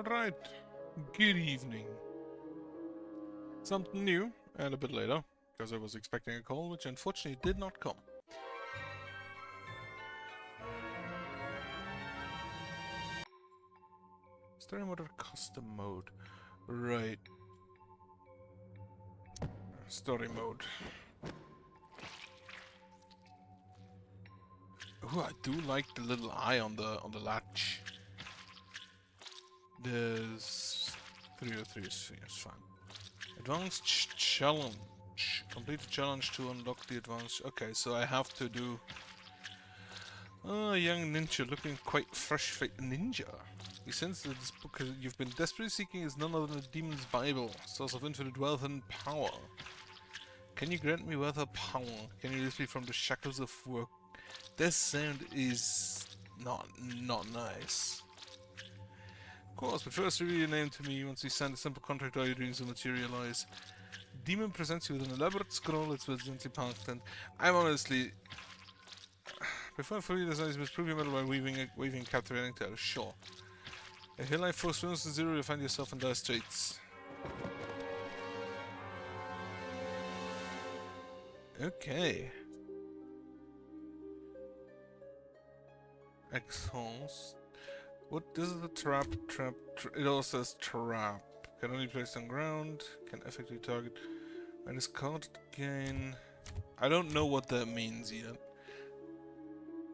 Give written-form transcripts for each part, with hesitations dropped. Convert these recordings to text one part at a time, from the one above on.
Alright, good evening. Something new, and a bit later, because I was expecting a call, which unfortunately did not come. Story mode or custom mode? Right. Story mode. Ooh, I do like the little eye on the latch. There's 303 is fine. Advanced challenge. Complete the challenge to unlock the advanced. Okay, so I have to do. Young ninja looking quite fresh-faced ninja. You sense that this book you've been desperately seeking is none other than the demon's Bible, source of infinite wealth and power. Can you grant me wealth or power? Can you release me from the shackles of work? This sound is not nice. Of course, but first reveal your name to me. Once you sign a simple contract, all your dreams will materialize. Demon presents you with an elaborate scroll. It's with densely packed, and I'm honestly. Before fully decides, you must prove your metal by weaving captivating tales. Sure. If your life force swims to zero, you'll find yourself in dire straits. Okay. Exhaust. What? This is the trap. It all says trap. Can only be placed on ground. Can effectively target. And it's card gain. I don't know what that means yet.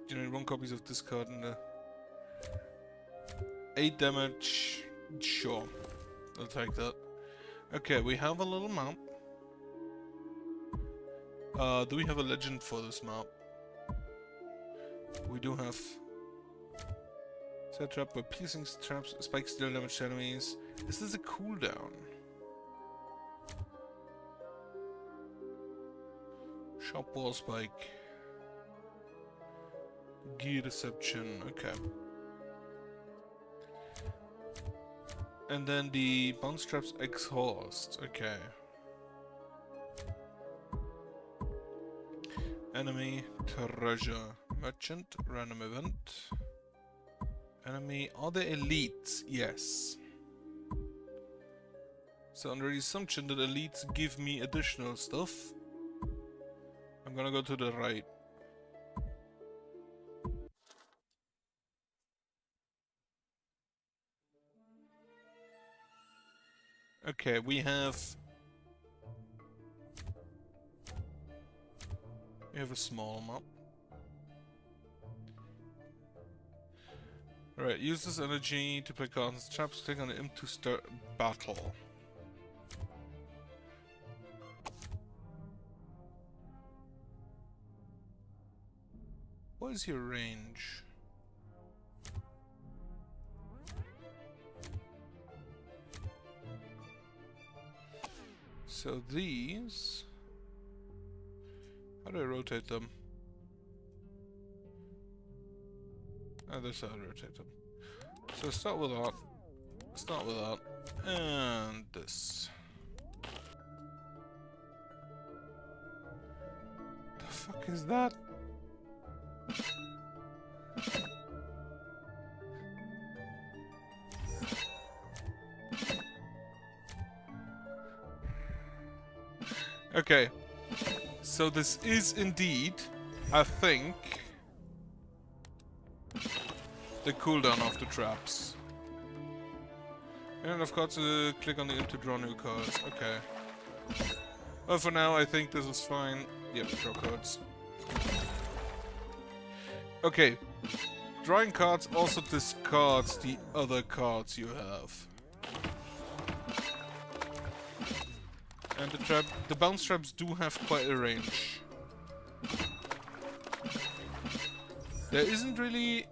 Generate 1 copies of this card in the 8 damage. Sure, I'll take that. Okay, we have a little map. Do we have a legend for this map? We do have. Set trap by piercing traps, spikes deal damage to enemies. Is this a cooldown? Sharp wall spike. Gear deception, okay. And then the bounce traps exhaust, okay. Enemy, treasure, merchant, random event. Enemy, are they elites? Yes. So under the assumption that elites give me additional stuff, I'm gonna go to the right. Okay, we have a small map. Alright, use this energy to play cards and traps. Click on the imp to start battle. What is your range? So these... How do I rotate them? Oh, that's how I rotate them. So start with that, and this. The fuck is that? Okay, so this is indeed, I think, the cooldown of the traps. And I've got to click on the imp to draw new cards. Okay. Well, for now, I think this is fine. Yep, draw cards. Okay. Drawing cards also discards the other cards you have. And the bounce traps do have quite a range. There isn't really,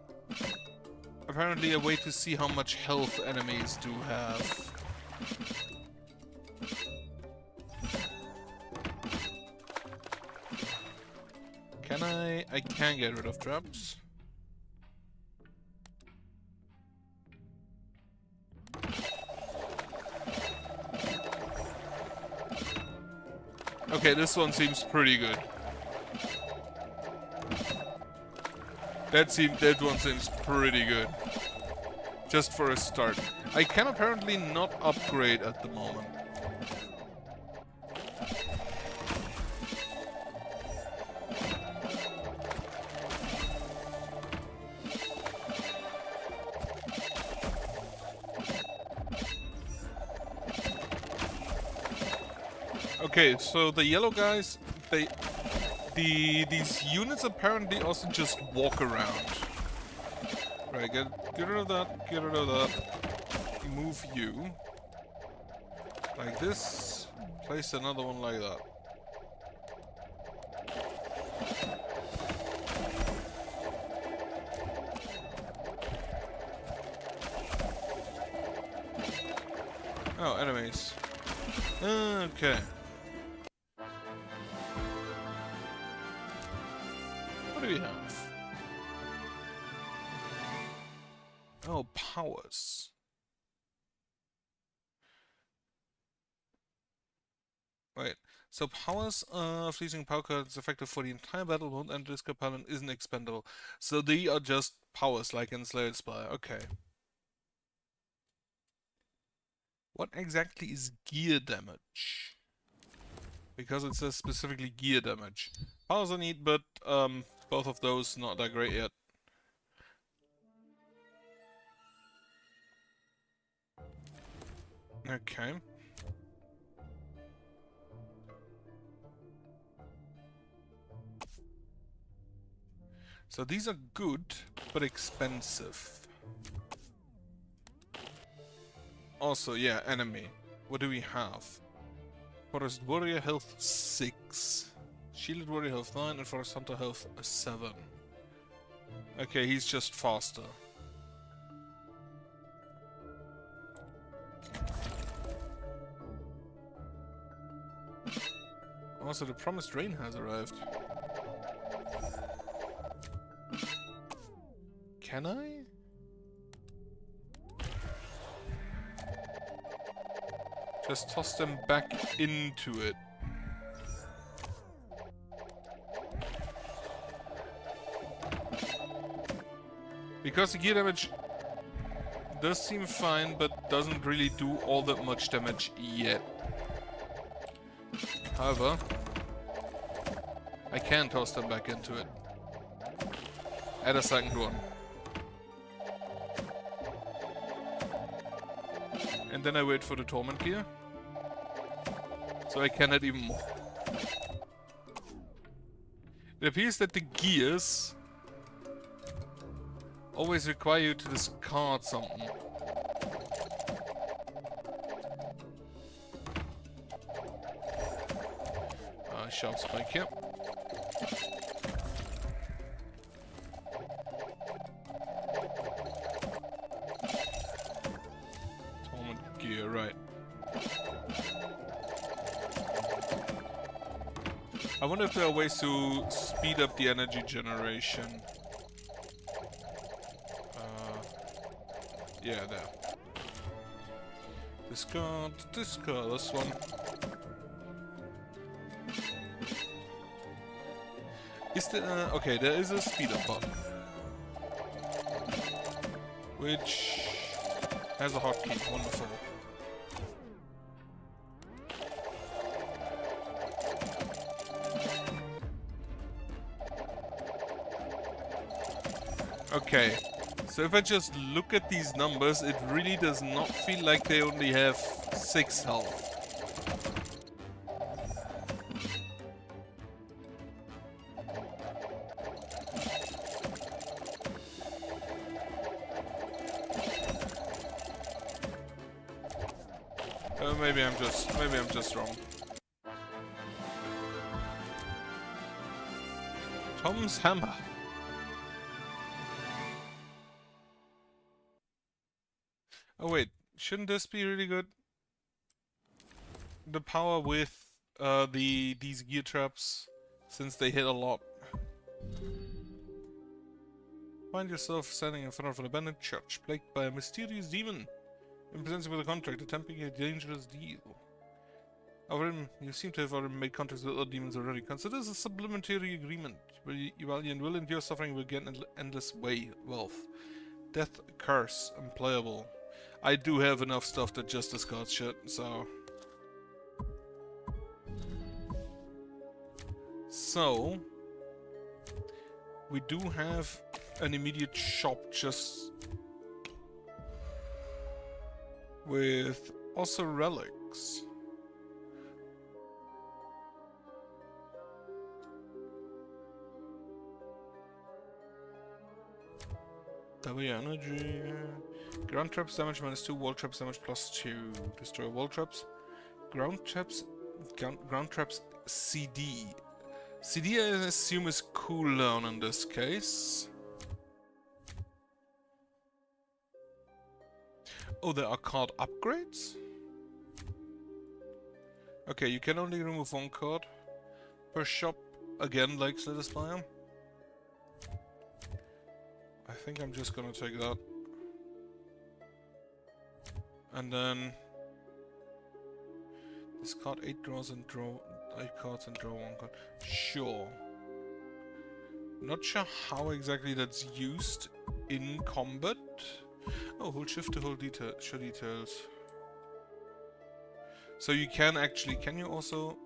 apparently, a way to see how much health enemies do have. Can I can get rid of traps. Okay, this one seems pretty good. That one seems pretty good. Just for a start. I can apparently not upgrade at the moment. Okay, so the yellow guys, these units apparently also just walk around. Right, get rid of that, get rid of that. Move you. Like this. Place another one like that. Oh, enemies. Okay. What do we have? Oh, powers. Right. So powers of using power cards effective for the entire battle mode and this component isn't expendable. So they are just powers like in Slay Spire. Okay. What exactly is gear damage? Because it says specifically gear damage. Powers are neat, but both of those not that great yet. Okay. So these are good, but expensive. Also, yeah, enemy. What do we have? Forest Warrior health 6. Shielded Warrior health 9 and Forest Hunter health 7. Okay, he's just faster. Also, the promised rain has arrived. Can I? Just toss them back into it. Because the gear damage does seem fine, but doesn't really do all that much damage yet. However, I can toss them back into it. Add a second one. And then I wait for the Torment gear. So I can add even more. It appears that the gears always require you to discard something. Sharp spike here. Torment gear, right. I wonder if there are ways to speed up the energy generation. Yeah, there. Discard this one. Is there, okay, there is a speed up button. Which has a hotkey, wonderful. Okay, so if I just look at these numbers, it really does not feel like they only have 6 health. Maybe I'm just wrong. Tom's hammer. Oh wait, shouldn't this be really good? The power with these gear traps, since they hit a lot. Find yourself standing in front of an abandoned church, plagued by a mysterious demon. In presence with a contract, attempting a dangerous deal. However, you seem to have already made contacts with other demons already. Consider this a supplementary agreement, where Valiant will endure suffering will gain endless wealth. Death, curse, unplayable. I do have enough stuff that just discards shit, so... So... We do have an immediate shop just... with also relics. W energy... Ground traps damage -2, wall traps damage +2. Destroy wall traps. Ground traps... Ground traps CD. CD I assume is cooldown in this case. Oh, there are card upgrades? Okay, you can only remove one card per shop. Again, like the display. I think I'm just gonna take that. And then discard 8 draws and draw 8 cards and draw 1 card. Sure. Not sure how exactly that's used in combat. Oh, hold shift to hold show details. So you can actually, can you also?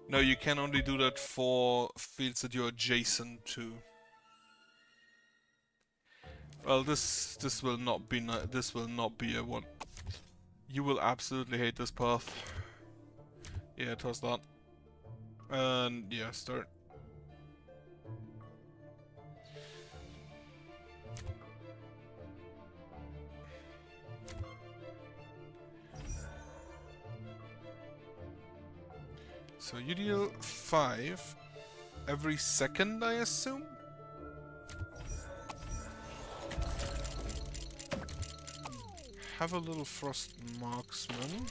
No, you can only do that for fields that you're adjacent to. Well, this will not be a one. You will absolutely hate this path. Yeah, toss that. And yeah, start. So you deal 5 every second, I assume? Have a little frost marksman.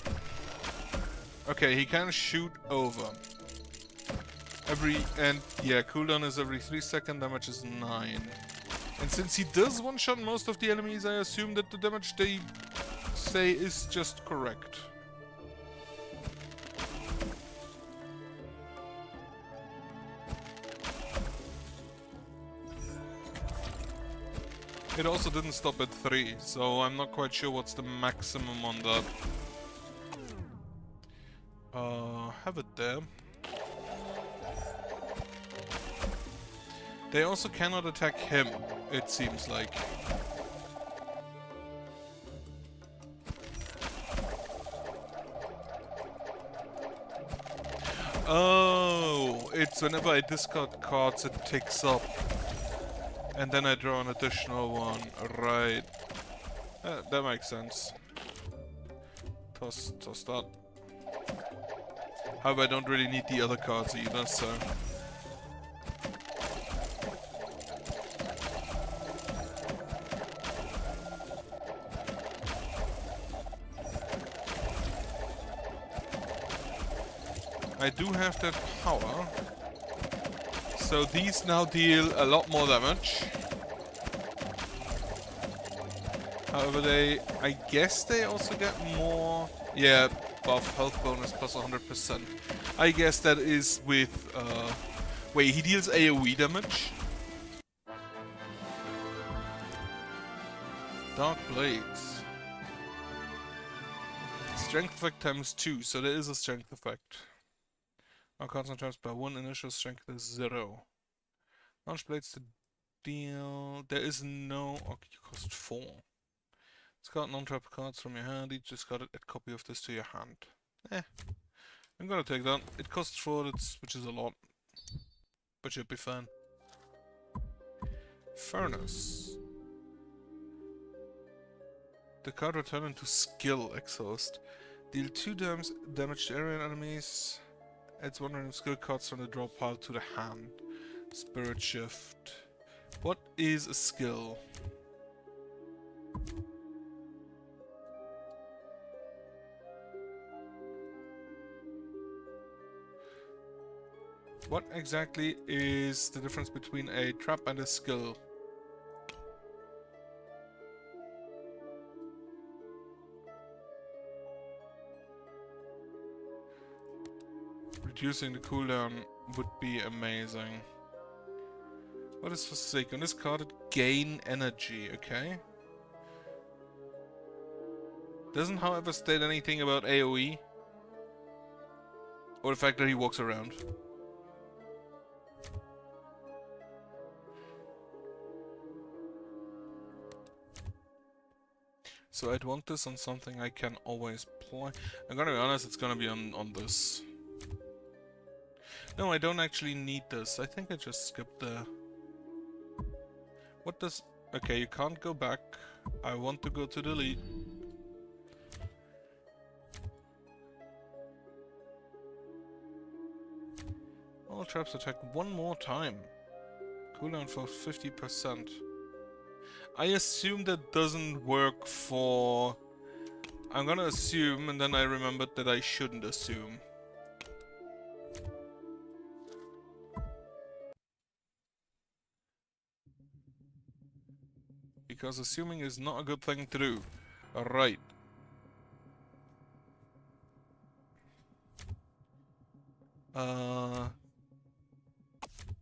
Okay, he can shoot over. Yeah, cooldown is every 3 seconds, damage is 9. And since he does one-shot most of the enemies, I assume that the damage they say is just correct. It also didn't stop at 3, so I'm not quite sure what's the maximum on that. Have it there. They also cannot attack him, it seems like. Oh, it's whenever I discard cards it ticks up. And then I draw an additional one, right. That makes sense. Toss that. However, I don't really need the other cards either, so... I do have that power. So these now deal a lot more damage. However, I guess they also get more... Yeah, buff, health bonus plus 100%. I guess that is with... Wait, he deals AoE damage? Dark Blades. Strength effect times 2, so there is a strength effect. Now cards on traps by 1, initial strength is 0. Launch blades to deal... There is no... Okay, you cost 4. Discard non-trap cards from your hand, each discarded a copy of this to your hand. I'm gonna take that. It costs 4, which is a lot. But you'll be fine. Furnace. The card return into skill exhaust. Deal 2 damage to area enemies. Adds 1 random skill cards from the draw pile to the hand. Spirit Shift. What is a skill? What exactly is the difference between a trap and a skill? Reducing the cooldown would be amazing. What is Forsake? On this card it gain energy, okay? Doesn't, however, state anything about AoE. Or the fact that he walks around. So I'd want this on something I can always play. I'm gonna be honest, it's gonna be on this. No, I don't actually need this. I think I just skipped the... What does... Okay, you can't go back. I want to go to delete. All traps attack one more time. Cooldown for 50%. I assume that doesn't work for... I'm gonna assume, and then I remembered that I shouldn't assume. Because assuming is not a good thing to do. Alright.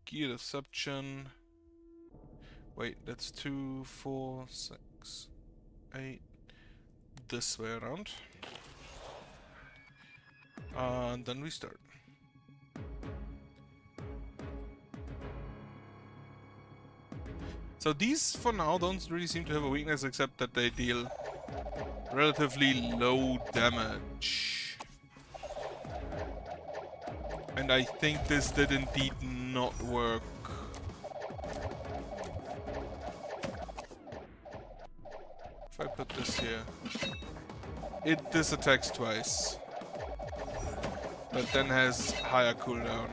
Gear Deception. Wait, that's 2, 4, 6, 8. This way around. And then we start. So these, for now, don't really seem to have a weakness except that they deal relatively low damage. And I think this did indeed not work. If I put this here, this attacks twice, but then has higher cooldown.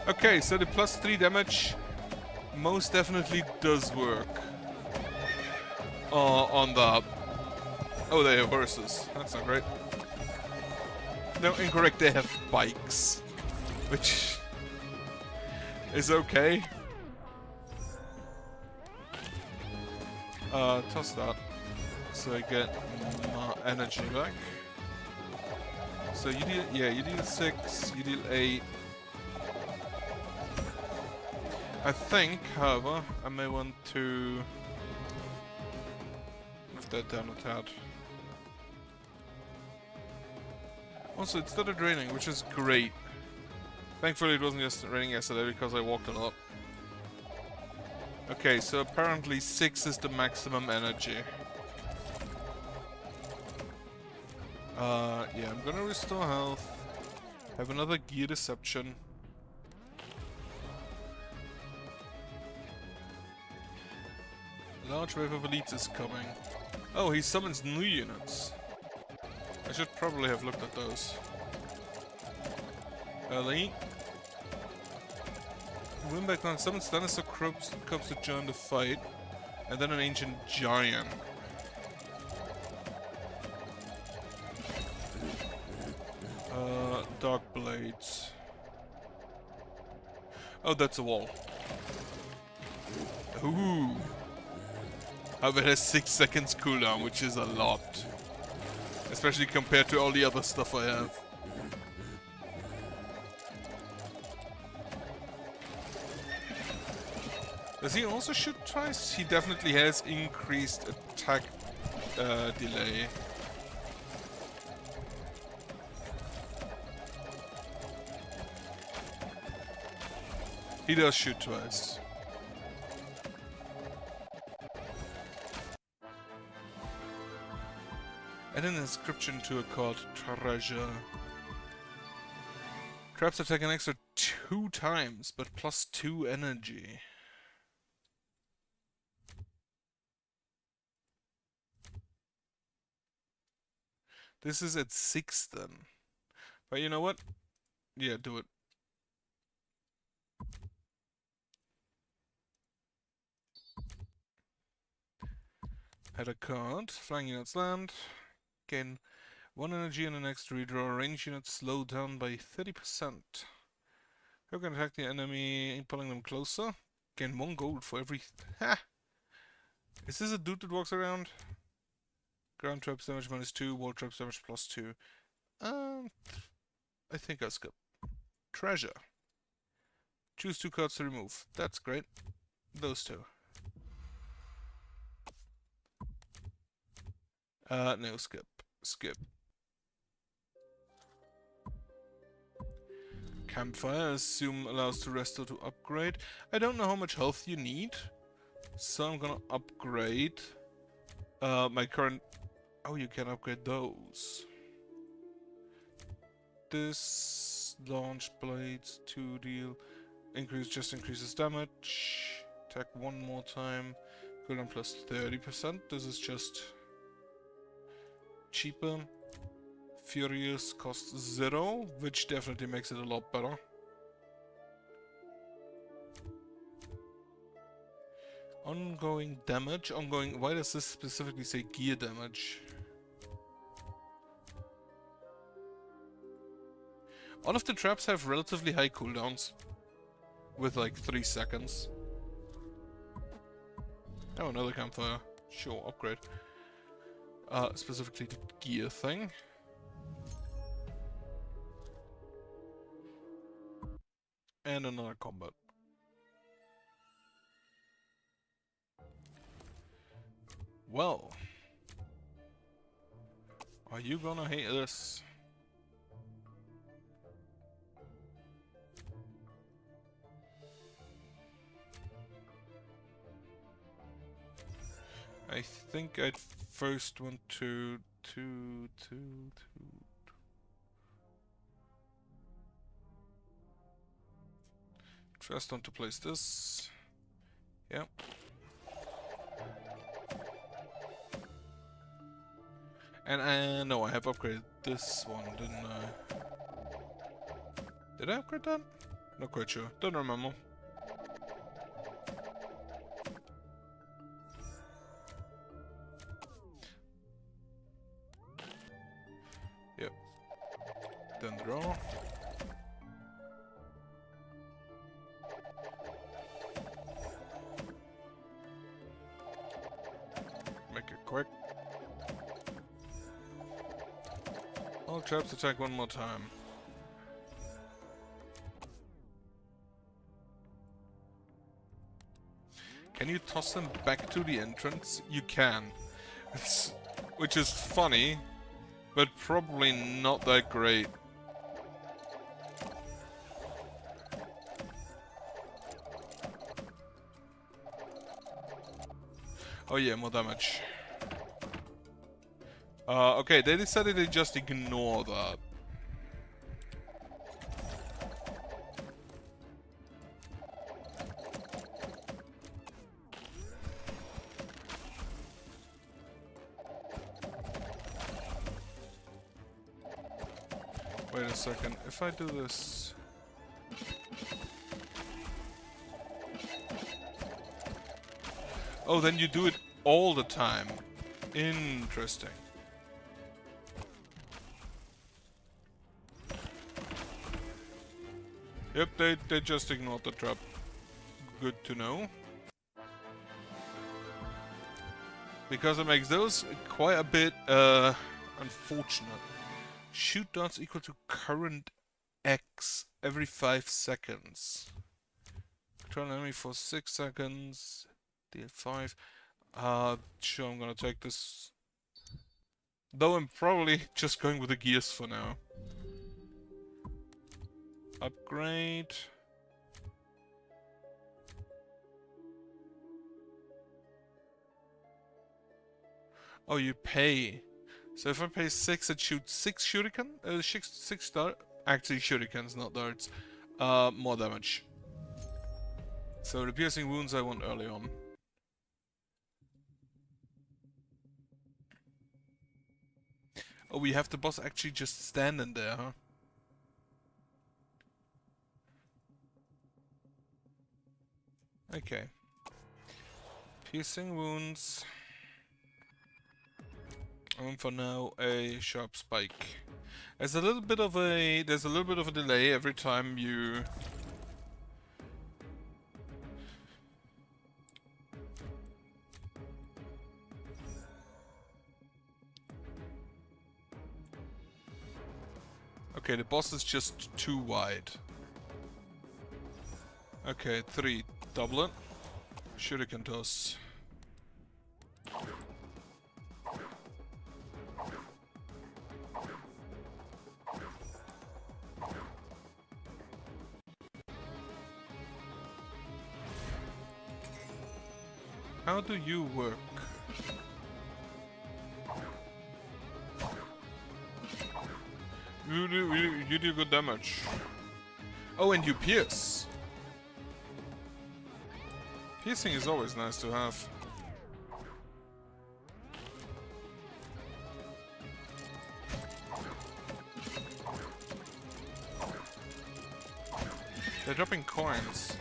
Okay, so the +3 damage most definitely does work. On the... Oh, they have horses. That's not great. No, incorrect, they have bikes. Which... is okay. Toss that. So I get my energy back. So you deal... yeah, you deal 6, you deal 8. I think, however, I may want to... that down a tad. Also, it started raining, which is great. Thankfully it wasn't just raining yesterday because I walked a lot. Okay, so apparently 6 is the maximum energy. Yeah, I'm gonna restore health. Have another gear deception. Large wave of elites is coming. Oh, he summons new units. I should probably have looked at those. Elite. Win back down, summons dinosaur cubs to join the fight. And then an ancient giant. Dark blades. Oh, that's a wall. Ooh. However, it has 6 seconds cooldown, which is a lot. Especially compared to all the other stuff I have. Does he also shoot twice? He definitely has increased attack delay. He does shoot twice. Add an inscription to a called treasure. Traps attack an extra 2 times, but +2 energy. This is at 6 then. But you know what? Yeah, do it. Add a card. Flying units land. Gain 1 energy and the next redraw. Range units slow down by 30%. Who can attack the enemy, pulling them closer? Gain 1 gold for every... Ha! Is this a dude that walks around? Ground traps damage -2, wall traps damage +2. I think I'll skip. Treasure. Choose 2 cards to remove. That's great. Those 2. No, skip. Skip. Campfire, assume allows to rest or to upgrade. I don't know how much health you need, so I'm gonna upgrade my current... Oh, you can upgrade those. This launch blades 2 deal just increases damage. Attack 1 more time. Cooldown plus 30%. This is just cheaper. Furious costs 0, which definitely makes it a lot better. Ongoing damage. Ongoing. Why does this specifically say gear damage? All of the traps have relatively high cooldowns, with like 3 seconds. Oh, another campfire. Sure, upgrade. Specifically the gear thing. And another combat. Well. Are you gonna hate this? I think I'd first want to first want to place this. Yeah. And no, I have upgraded this one, didn't I? Did I upgrade that? Not quite sure. Don't remember. Yep. Then draw. Make it quick. All traps attack 1 more time. Can you toss them back to the entrance? You can. Which is funny, but probably not that great. Oh yeah, more damage. Okay, they decided to just ignore that. Wait a second, if I do this... Oh, then you do it all the time. Interesting. Yep, they just ignored the trap. Good to know. Because it makes those quite a bit unfortunate. Shoot darts equal to current X every 5 seconds. Control an enemy for 6 seconds. Deal 5. Sure, I'm gonna take this. Though I'm probably just going with the gears for now. Upgrade. Oh, you pay. So if I pay 6, it shoots 6 shuriken? 6 dart? Actually, shurikens, not darts. More damage. So the piercing wounds I want early on. Oh, we have the boss actually just standing there, huh? Okay. Piercing wounds. And for now, a sharp spike. There's a little bit of a delay every time you... Okay, the boss is just too wide. Okay, 3. Double it. Shuriken toss. How do you work? You do good damage. Oh, and you pierce. Piercing is always nice to have. They're dropping coins.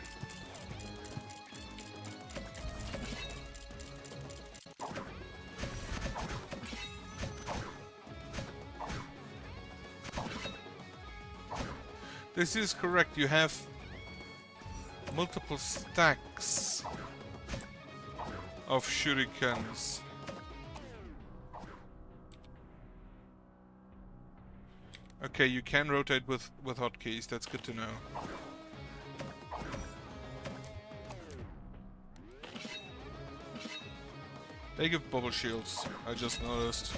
This is correct, you have multiple stacks of shurikens. Okay, you can rotate with hotkeys, that's good to know. They give bubble shields, I just noticed.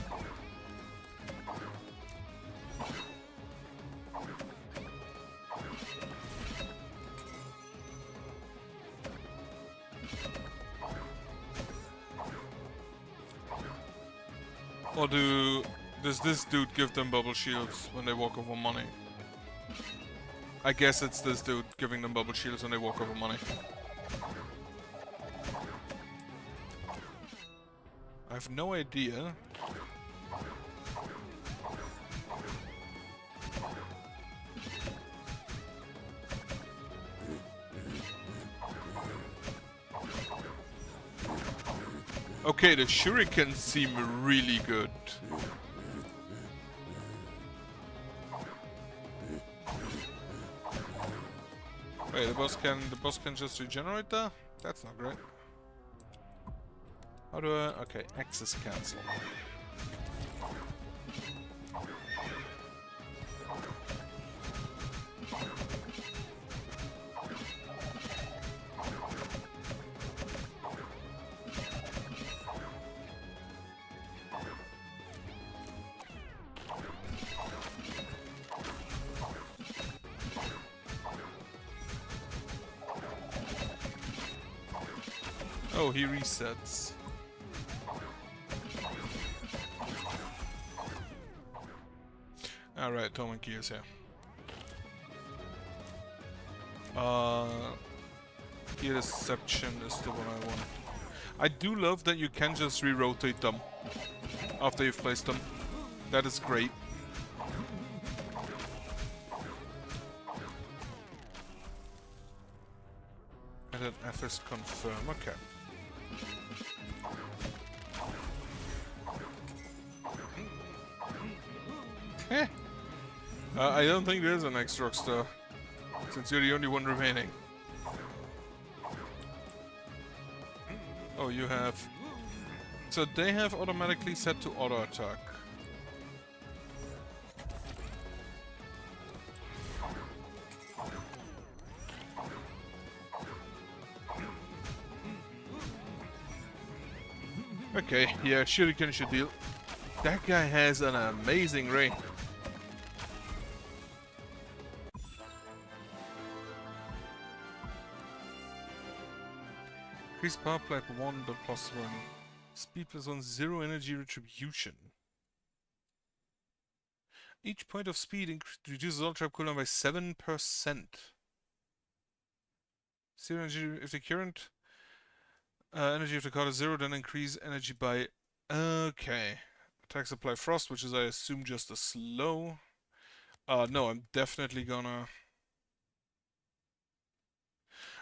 Or does this dude give them bubble shields when they walk over money? I guess it's this dude giving them bubble shields when they walk over money. I have no idea. Okay, the shurikens seem really good. Wait, the boss can just regenerate there? That's not great. How do I... okay, access cancel. Oh, he resets. Alright, Tom and Gears here. Gear Deception is the one I want. I do love that you can just re-rotate them after you've placed them. That is great. And then FS confirm, okay. Eh. I don't think there's an next Rockstar, since you're the only one remaining. Oh, you have... so they have automatically set to auto attack. Okay, yeah, Shuriken should deal. That guy has an amazing ray. Increase power play at 1, but plus 1. Speed plus 1, 0 energy retribution. Each point of speed reduces all trap cooldown by 7%. 0 energy if the current energy of the card is 0, then increase energy by... okay. Attacks apply frost, which is I assume just a slow. No, I'm definitely gonna...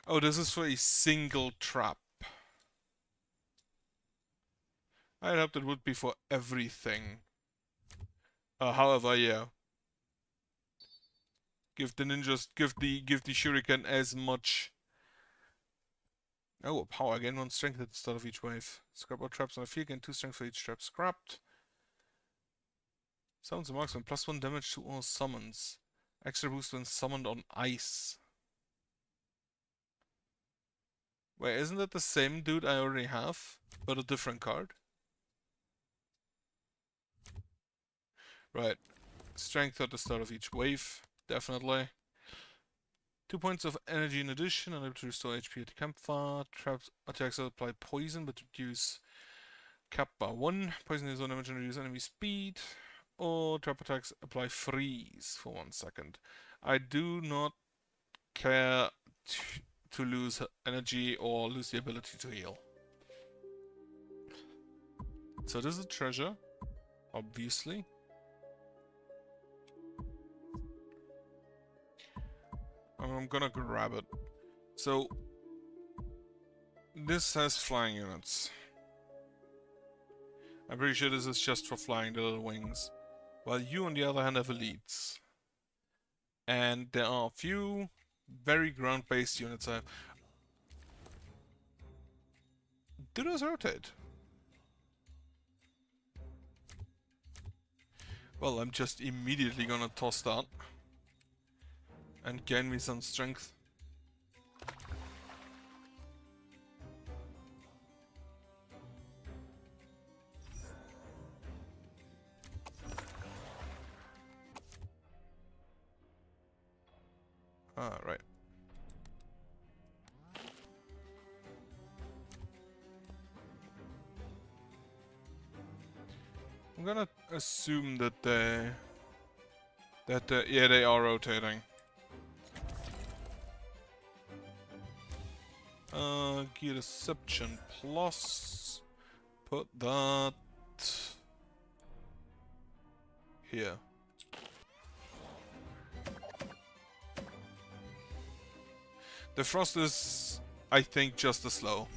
oh, this is for a single trap. I'd hoped it would be for everything. However, yeah. Give the ninjas, give the shuriken as much... oh, power, again 1 strength at the start of each wave. Scrap all traps on the field, gain 2 strength for each trap scrapped. Summons a marksman, +1 damage to all summons. Extra boost when summoned on ice. Wait, isn't that the same dude I already have, but a different card? Right. Strength at the start of each wave, definitely. 2 points of energy in addition, and able to restore HP at the campfire. Traps attacks that apply poison, but reduce cap by 1. Poison is on damage and reduce enemy speed. Or trap attacks apply freeze for 1 second. I do not care to lose energy or lose the ability to heal. So this is a treasure, obviously. I'm gonna grab it. So this has flying units. I'm pretty sure this is just for flying the little wings. While you, on the other hand, have elites. And there are a few very ground-based units I have. Do those rotate? Well, I'm just immediately gonna toss that. And gain me some strength. Ah, right. I'm gonna assume that yeah, they are rotating. Gear Deception plus. Put that here. The frost is, I think, just as slow.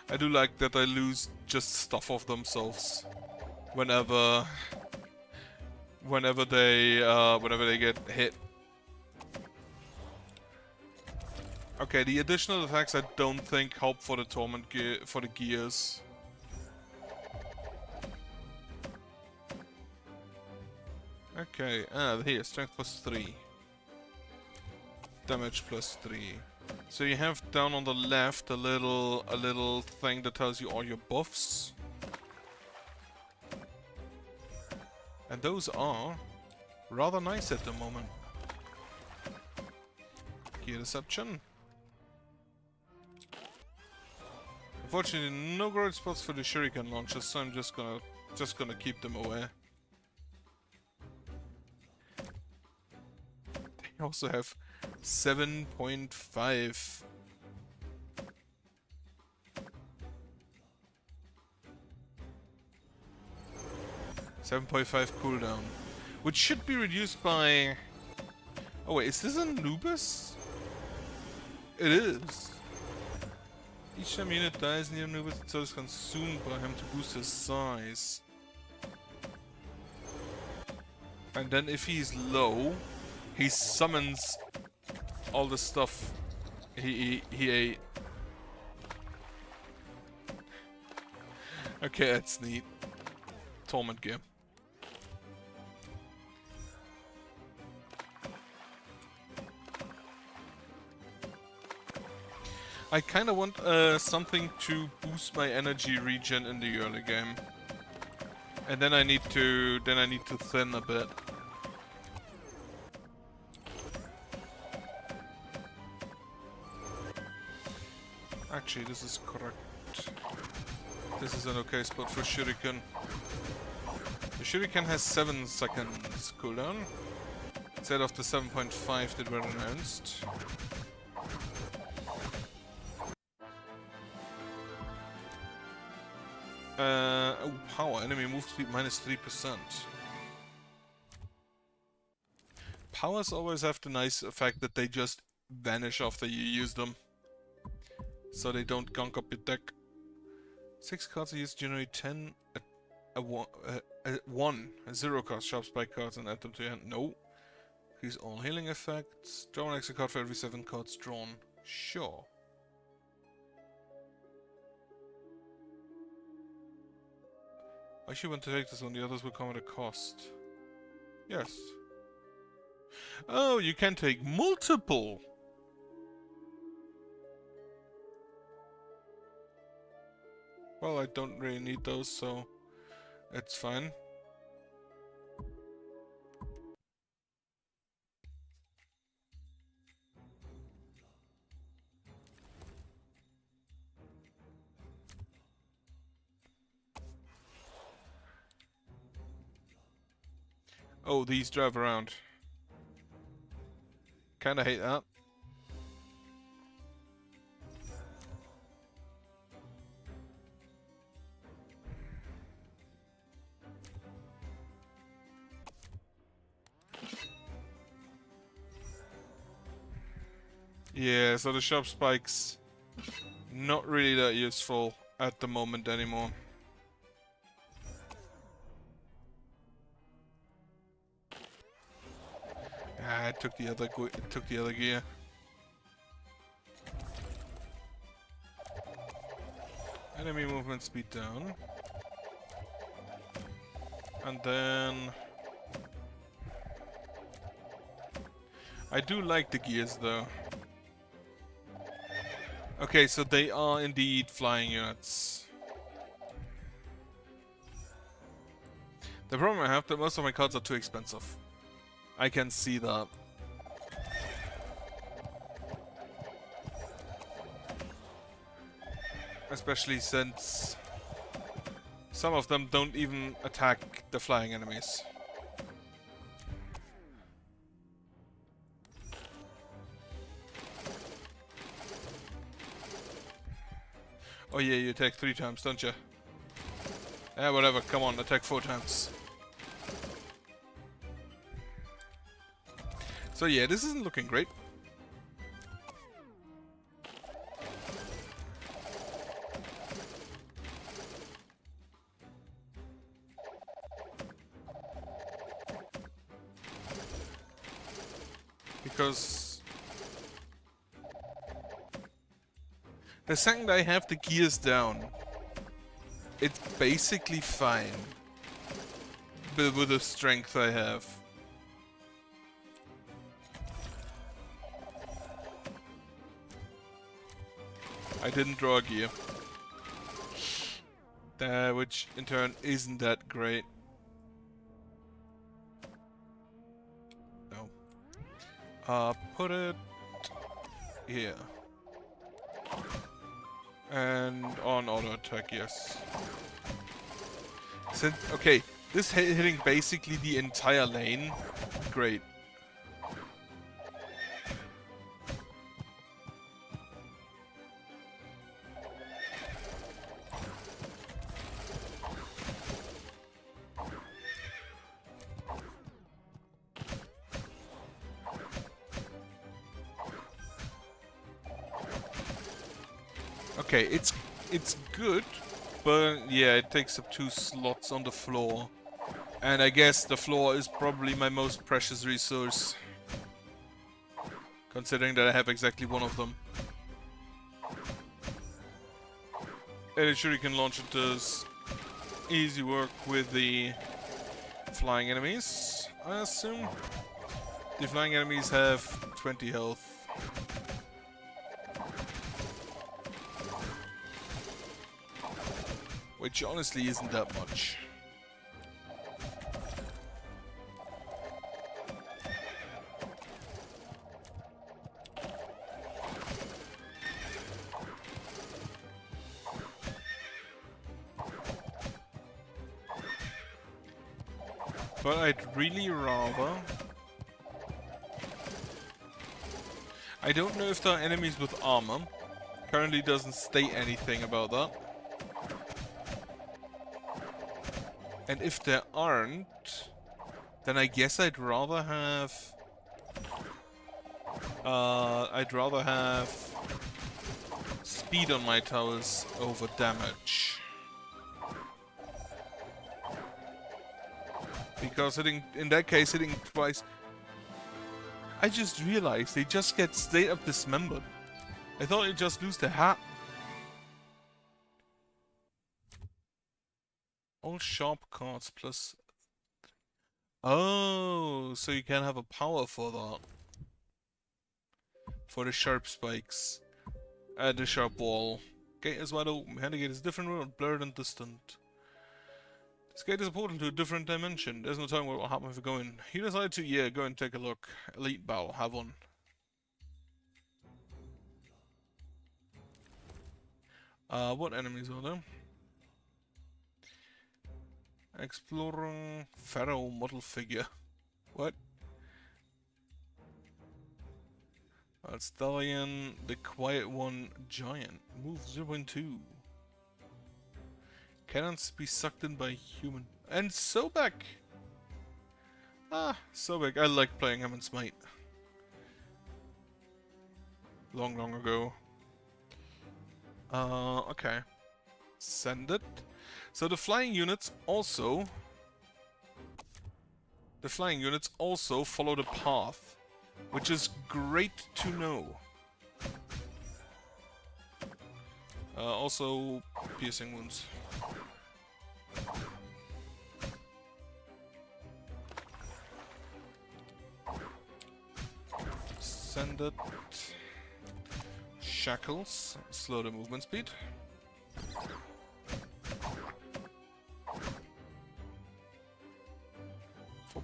I do like that I lose just stuff of themselves whenever they get hit. Okay, the additional attacks I don't think help for the torment gear for the gears. Okay, here, strength +3. Damage +3. So you have down on the left a little thing that tells you all your buffs. And those are rather nice at the moment. Gear Deception. Unfortunately, no growth spots for the shuriken launchers, so I'm just gonna keep them away. They also have 7.5. Cooldown, which should be reduced by. Oh wait, is this Anubis? It is. Each time unit dies near Anubis, it is consumed by him to boost his size. And then if he's low, he summons all the stuff he ate. Okay, that's neat. Torment gear. I kinda want something to boost my energy regen in the early game. And then I need to thin a bit. Actually, this is correct. This is an okay spot for shuriken. The shuriken has 7 seconds cooldown instead of the 7.5 that were announced. Oh, power. Enemy move speed -3%. Powers always have the nice effect that they just vanish after you use them. So they don't gunk up your deck. 6 cards are used to generate 10 a 0 cost sharp spike cards and add them to your hand. No. Increase all healing effects. Draw an extra card for every 7 cards drawn. Sure. I should want to take this one, the others will come at a cost. Yes. Oh, you can take multiple! Well, I don't really need those, so it's fine. Oh, these drive around. Kinda hate that. Yeah, so the sharp spikes, not really that useful at the moment anymore. Ah, it took the other gear. Enemy movement speed down. And then I do like the gears though. Okay, so they are indeed flying units. The problem I have that most of my cards are too expensive. I can see that. Especially since some of them don't even attack the flying enemies. Oh yeah, you attack 3 times, don't you? Yeah, whatever, come on, attack 4 times. So yeah, this isn't looking great. Because the second I have the gears down, it's basically fine. But with the strength I have. I didn't draw a gear. Which in turn isn't that great. No. Put it here. And on auto attack, yes. Since, okay, this hitting basically the entire lane, great. Okay, it's good, but yeah, it takes up 2 slots on the floor. And I guess the floor is probably my most precious resource. Considering that I have exactly 1 of them. And a shuriken launcher does easy work with the flying enemies, I assume. The flying enemies have 20 health. Which honestly isn't that much. But I'd really rather... I don't know if there are enemies with armor. Currently doesn't state anything about that. And if there aren't, then I guess I'd rather have... speed on my towers over damage. Because hitting, in that case, hitting twice... I just realized they just get straight up dismembered. I thought they'd just lose their hat. All sharp cards plus... Oh, so you can have a power for that. For the sharp spikes. The sharp wall. Gate is wide open. Behind the gate is different world, blurred and distant. This gate is a portal to a different dimension. There's no telling what will happen if we go in. You decide to, yeah, go and take a look. Elite bow, have one. What enemies are there? Exploring Pharaoh model figure. What? Stallion, the Quiet One Giant. Move 0.2. Cannons be sucked in by human. And Sobek! Ah, Sobek. I like playing him in Smite. Long ago. Okay. Send it. So the flying units also... The flying units also follow the path. Which is great to know. Also, piercing wounds. Send it. Shackles. Slow the movement speed.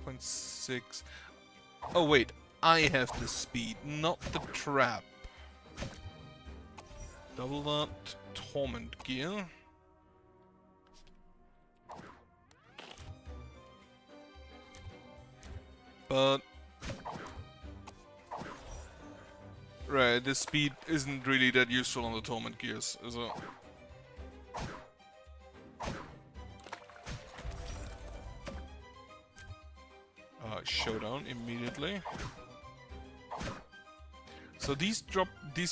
.6. Oh wait, I have the speed, not the trap. Double that. Torment gear. But... Right, the speed isn't really that useful on the torment gears, is it? Showdown immediately. So these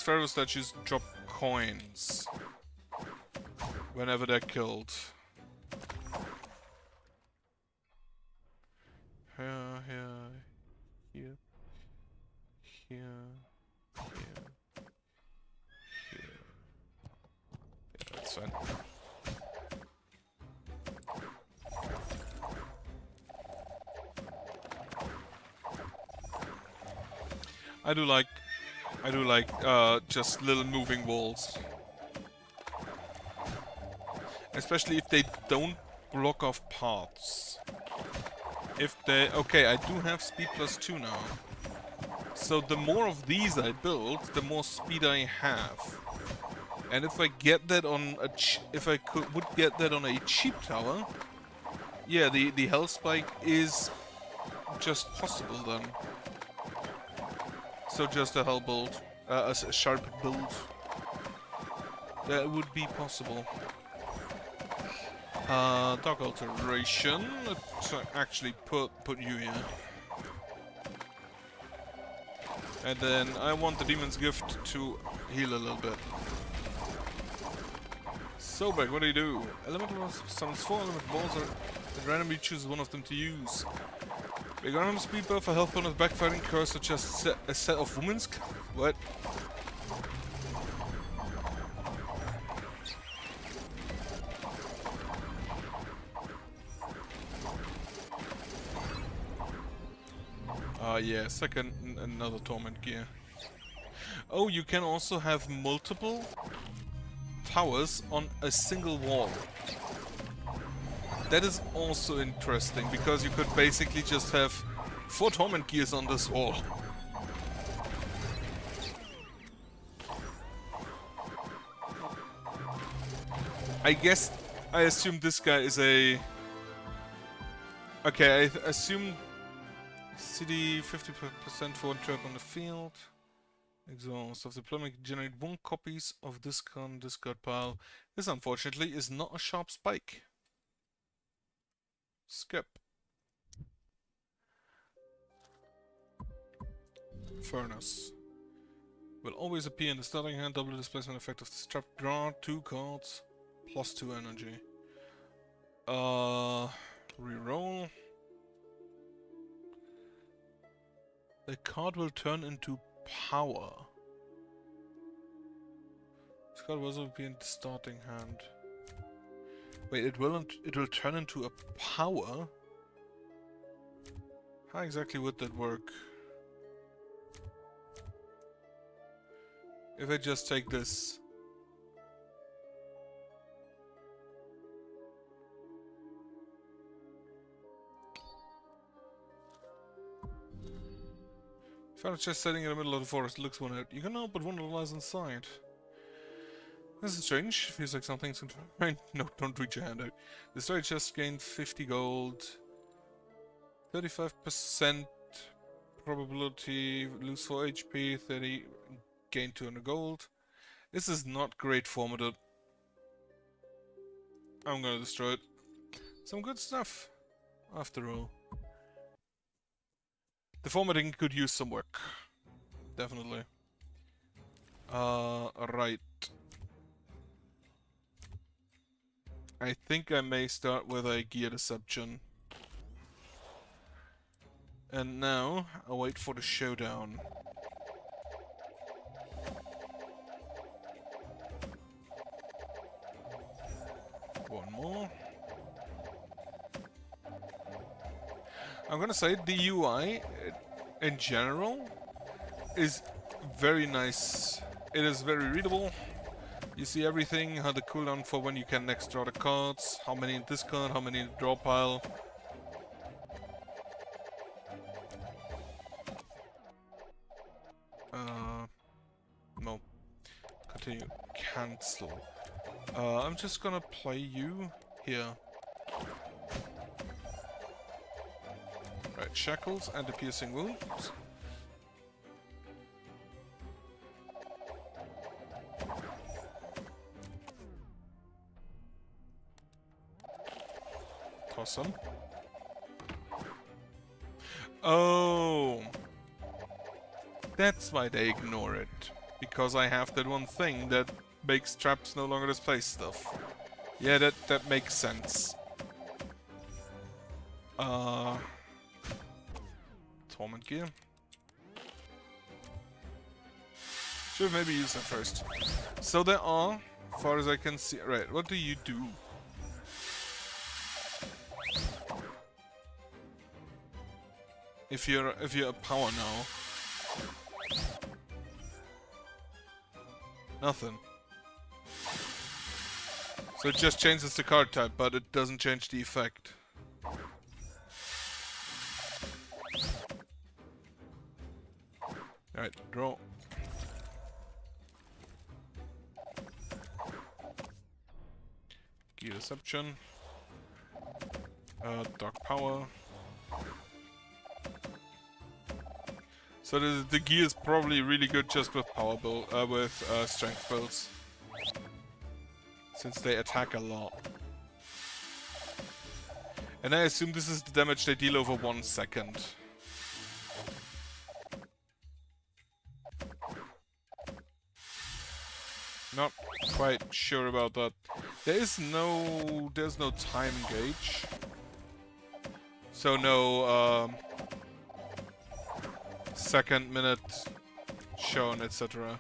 pharaoh statues drop coins whenever they're killed. Here, here, yeah, that's fine. I do like just little moving walls. Especially if they don't block off paths. If they... Okay, I do have speed +2 now. So the more of these I build, the more speed I have. And if I get that on a... would get that on a cheap tower... Yeah, the health spike is just possible then. So just a hell build, a sharp build, that would be possible. Dark alteration. Let's actually put you here, and then I want the demon's gift to heal a little bit. Sobek, what do you do? Elemental summons 4 element balls, and randomly chooses one of them to use. We're gonna have a speed buff, a health bonus, backfiring curse, or just a set of women's... What? Yeah, another torment gear. Oh, you can also have multiple towers on a single wall. That is also interesting, because you could basically just have 4 torment gears on this wall. I assume this guy is a... Okay, I assume CD 50% for one track on the field. Exhaust of deployment, generate 1 copies of discard pile. This unfortunately is not a sharp spike. Skip. Furnace. Will always appear in the starting hand. Double the displacement effect of the strap. Draw 2 cards. +2 energy. Reroll. The card will turn into power. This card will also appear in the starting hand. Wait, it will turn into a power? How exactly would that work? If I just take this. Found a chest sitting in the middle of the forest. Looks one out. You can help but wonder what lies inside. This is strange. Feels like something's confined. No, don't reach your hand out. The storage chest gained 50 gold. 35% probability, lose 4 HP, 30, gain 200 gold. This is not great formatted. I'm gonna destroy it. Some good stuff, after all. The formatting could use some work. Definitely. Right. I think I may start with a gear deception. And now, I'll wait for the showdown. One more. I'm gonna say the UI, in general, is very nice. It is very readable. You see everything, how the cooldown for when you can next draw the cards, how many in this card, how many in the draw pile. No. Continue. Cancel. I'm just gonna play you here. Right, shackles and a piercing wound. Toss them. Oh! That's why they ignore it. Because I have that one thing that makes traps no longer display stuff. Yeah, that makes sense. Torment gear. Should maybe use that first. So there are, as far as I can see. Right, what do you do? If you're a power now. Nothing. So it just changes the card type, but it doesn't change the effect. Alright, draw. Gear Deception. Dark Power. So the gear is probably really good just with power build, with strength builds, since they attack a lot. And I assume this is the damage they deal over 1 second. Not quite sure about that. There's no time gauge, so no second, minute shown, etc.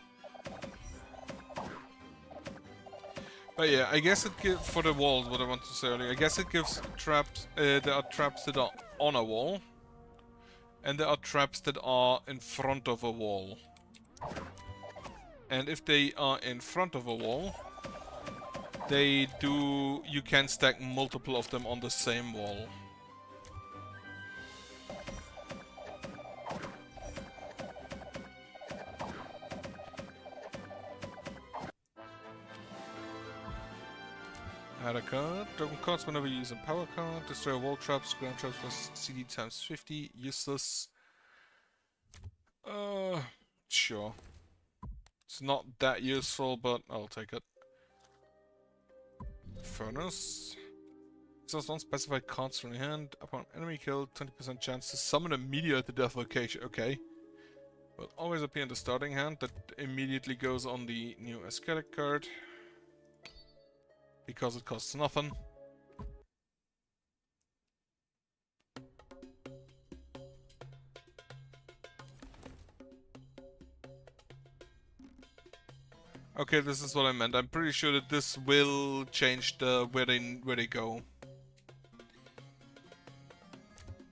But yeah, I guess it gives, for the walls, what I want to say earlier, I guess it gives traps, there are traps that are on a wall, and there are traps that are in front of a wall. And if they are in front of a wall, you can stack multiple of them on the same wall. Add a card. Double cards whenever you use a power card. Destroy wall traps, ground traps plus CD times 50. Useless. Sure. It's not that useful, but I'll take it. Furnace. Exhaust unspecified cards from your hand. Upon enemy kill, 20% chance to summon a meteor at the death location. Okay. Will always appear in the starting hand. That immediately goes on the new aesthetic card. Because it costs nothing. Okay, this is what I meant. I'm pretty sure that this will change the where they go.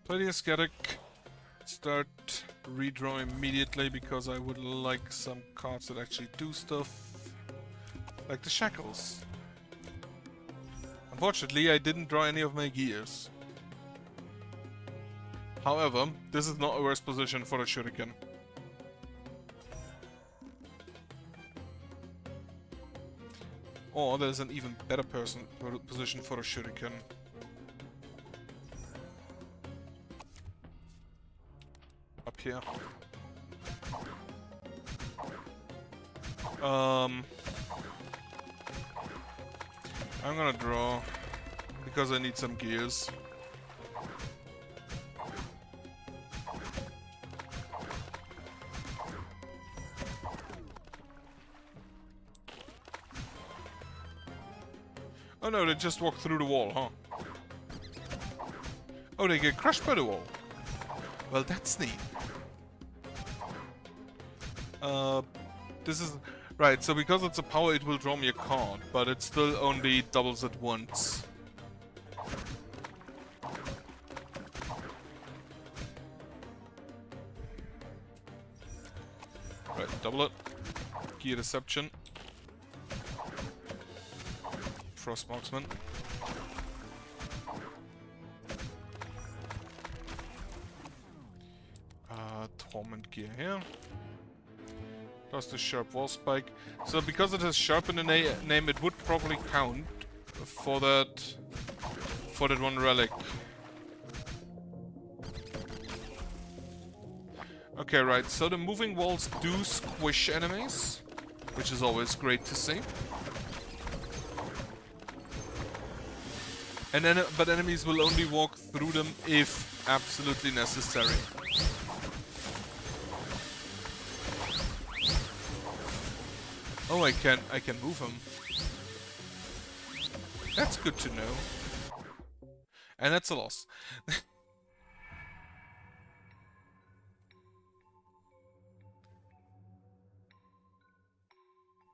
Play the aesthetic. Start redraw immediately because I would like some cards that actually do stuff. Like the shackles. Unfortunately, I didn't draw any of my gears. However, this is not a worse position for a shuriken. Or there's an even better position for a shuriken. Up here. I'm gonna draw because I need some gears. Oh no, they just walk through the wall, huh? Oh, they get crushed by the wall. Well, that's neat. This is... Right, so because it's a power, it will draw me a card, but it still only doubles at once. Right, double it. Gear Deception. Frost Marksman. Torment Gear here. Plus the Sharp Wall Spike. So because it has Sharp in the name, it would probably count for that one relic. Okay, right, so the moving walls do squish enemies, which is always great to see. And then, but enemies will only walk through them if absolutely necessary. Oh, I can move him. That's good to know. And that's a loss.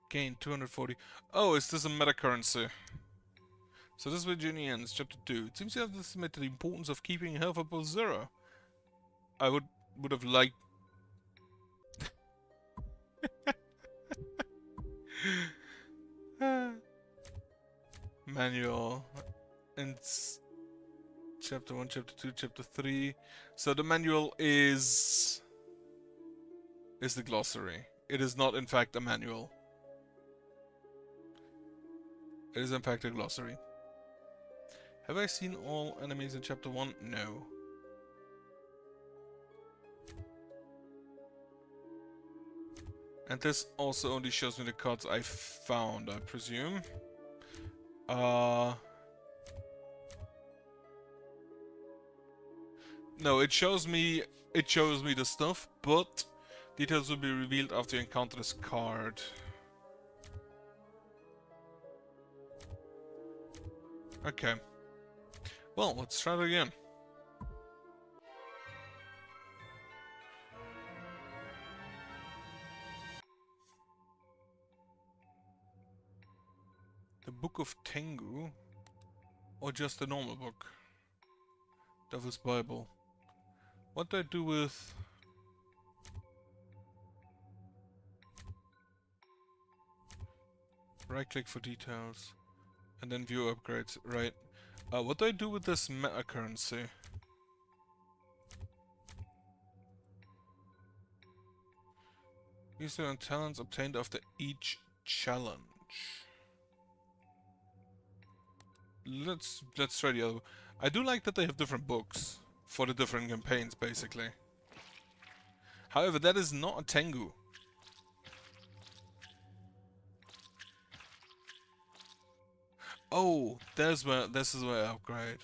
Gain 240. Oh, is this a meta currency? So this is where Journey ends, chapter 2. It seems you have estimated the importance of keeping health above 0. I would have liked... Manual. And chapter 1, chapter 2, chapter 3. So the manual is the glossary. It is not in fact a manual. It is in fact a glossary. Have I seen all enemies in chapter 1? No. And this also only shows me the cards I found, I presume. No, it shows me the stuff, but details will be revealed after you encounter this card. Okay. Well, let's try it again. The Book of Tengu? Or just a normal book? Devil's Bible. What do I do with... Right click for details. And then view upgrades, right. What do I do with this meta currency? Use your talents obtained after each challenge. Let's try the other. I do like that they have different books for the different campaigns, basically. However, that is not a Tengu. Oh, this is where I upgrade.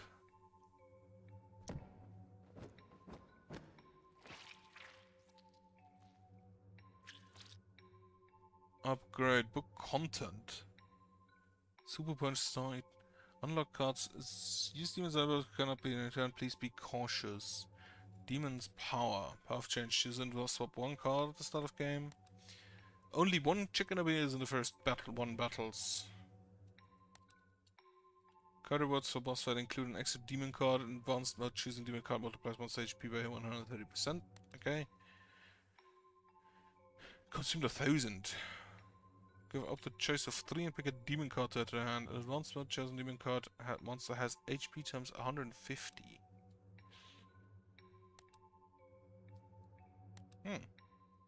Upgrade book content. Super Punch Side. Unlock cards. Use Demon's Eyebrows cannot be in return. Please be cautious. Demon's Power. Path change. Choose and swap one card at the start of game. Only one chicken appears in the first battles. Card rewards for boss fight include an extra demon card. In advanced mode, choosing demon card multiplies one's HP by 130%. Okay. Consumed 1,000. Give up the choice of 3 and pick a demon card to add to the hand. In advanced mode, chosen demon card monster has HP times 150.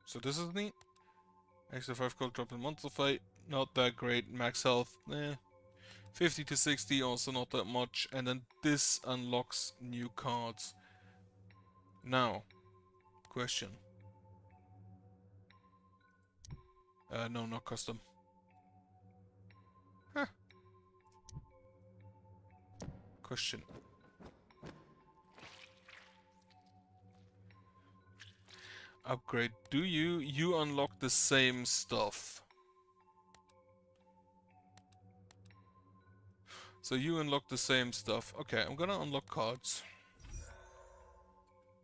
So this is neat. Extra 5 gold drop in monster fight. Not that great. Max health. 50 to 60, also not that much. And then this unlocks new cards. Now, question. No, not custom. Huh. Question. Upgrade. Do you unlock the same stuff? So you unlock the same stuff. Okay, I'm gonna unlock cards.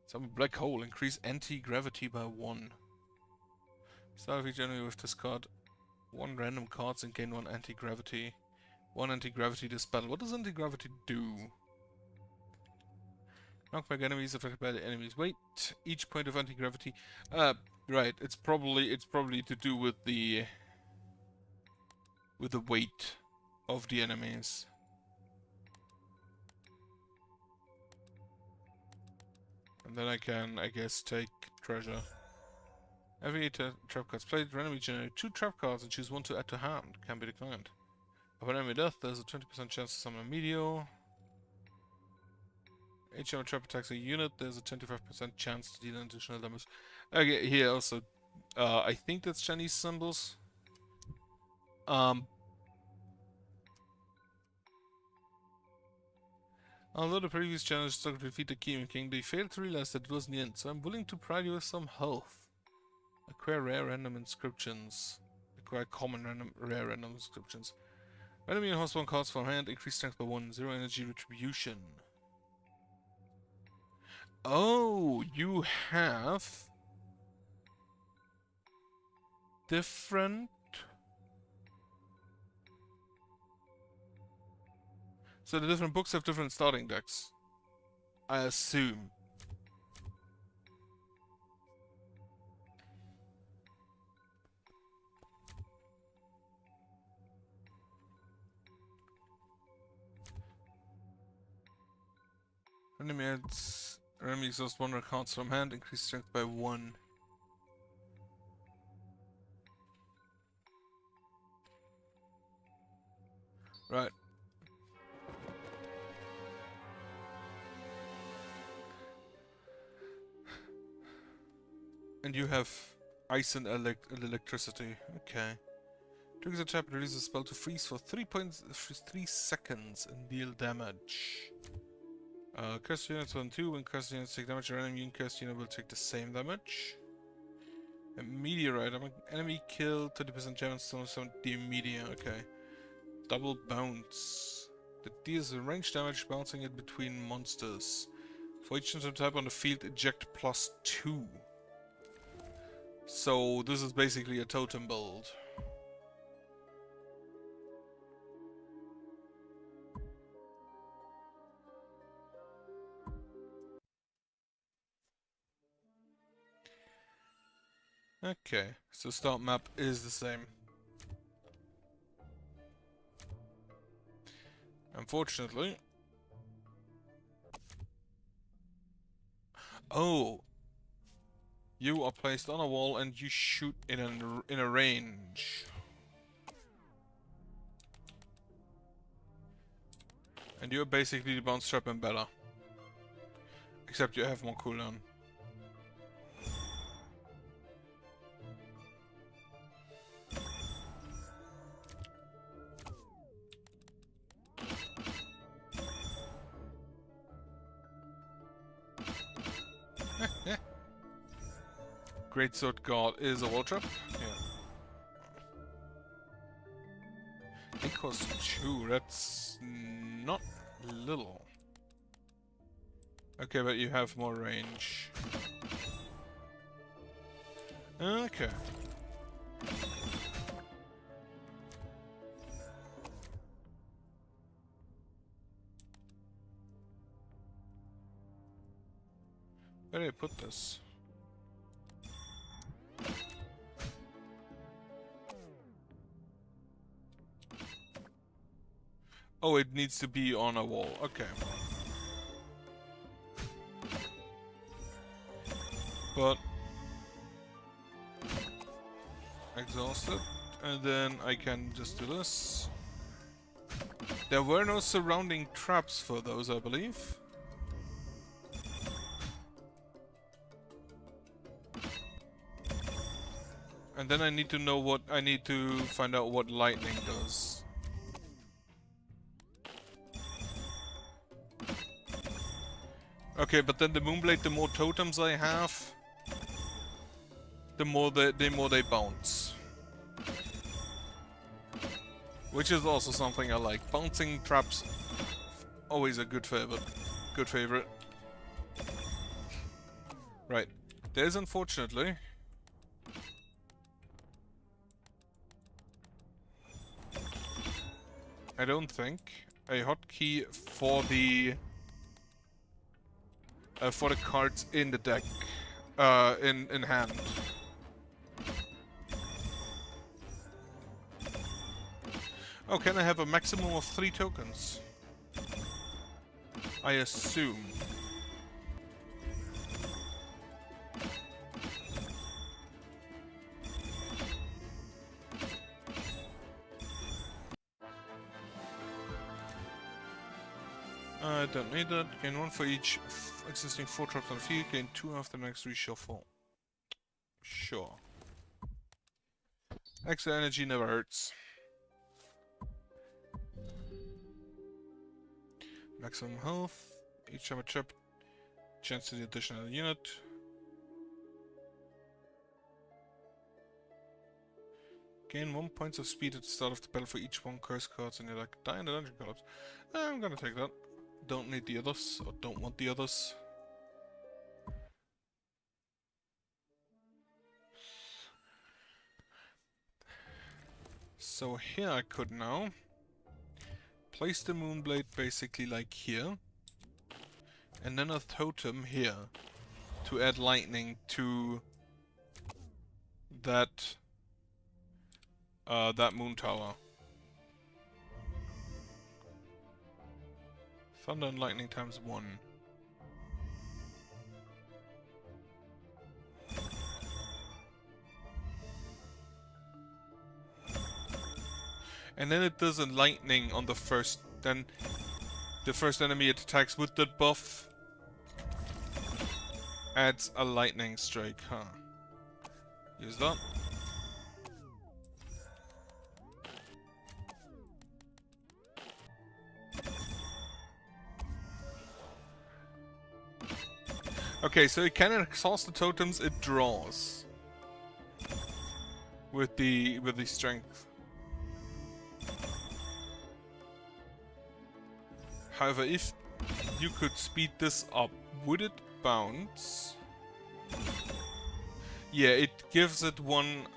Some black hole. Increase anti-gravity by 1. Start each enemy with this card. 1 random cards and gain 1 anti-gravity. 1 anti-gravity this battle. What does anti-gravity do? Knockback enemies affected by the enemy's weight. Each point of anti-gravity. Right. It's probably to do with the weight of the enemies. And then I can, I guess, take treasure. Every trap cards played, randomly generate 2 trap cards and choose 1 to add to hand. Can be declined. Upon enemy death, there's a 20% chance to summon a meteor. Each time a trap attacks a unit, there's a 25% chance to deal additional damage. Okay, here also, I think that's Chinese symbols. Although the previous challenge struggled to defeat the King, they failed to realize that it wasn't the end, so I'm willing to provide you with some health. Acquire rare random inscriptions. Acquire common rare random inscriptions. Enemy and host 1 cards from hand, increase strength by 1, 0 energy retribution. Oh, you have different. So the different books have different starting decks, I assume. Enemy exhaust 1 cards from hand, increase strength by 1. Right. And you have ice and electricity. Okay. Triggers a trap and releases a spell to freeze for 3 seconds and deal damage. Cursed units 1 2. When cursed units take damage, your enemy cursed unit will take the same damage. A meteorite. Enemy kill, 30% chance to summon the meteor. Okay. Double bounce. That deals ranged damage, bouncing it between monsters. For each type on the field, eject +2. So this is basically a totem build. Okay, so start map is the same. Unfortunately. Oh! You are placed on a wall and you shoot in a range. And you're basically the bounce trap and better. Except you have more cooldown. Great Sword God is a wall trap. Yeah. It costs 2, that's not little. Okay, but you have more range. Okay. I put this? Oh, it needs to be on a wall. Okay. But exhausted, and then I can just do this. There were no surrounding traps for those, I believe. And then I need to know what I need to find out what lightning does. Okay, but then the Moonblade, the more totems I have, the more they bounce. Which is also something I like. Bouncing traps, always a good favorite. Good favorite. Right. There's unfortunately I don't think a hotkey for the cards in the deck, in hand. Oh, can I have a maximum of 3 tokens? I assume. I don't need that. Gain 1 for each existing 4 traps on the field. Gain 2 after the next reshuffle. Sure. Extra energy never hurts. Maximum health. Each time a trap, chance to the additional unit. Gain 1 point of speed at the start of the battle for each 1 curse cards in your deck. Die in the dungeon collapse. I'm gonna take that. Don't need the others, or don't want the others. So here I could now place the Moonblade basically like here, and then a totem here to add lightning to that that moon tower. Thunder and lightning times 1. And then it does a lightning on the first, then the first enemy it attacks with that buff adds a lightning strike, huh? Use that. Okay, so it can exhaust the totems it draws with the strength. However, if you could speed this up, would it bounce? Yeah, it gives it one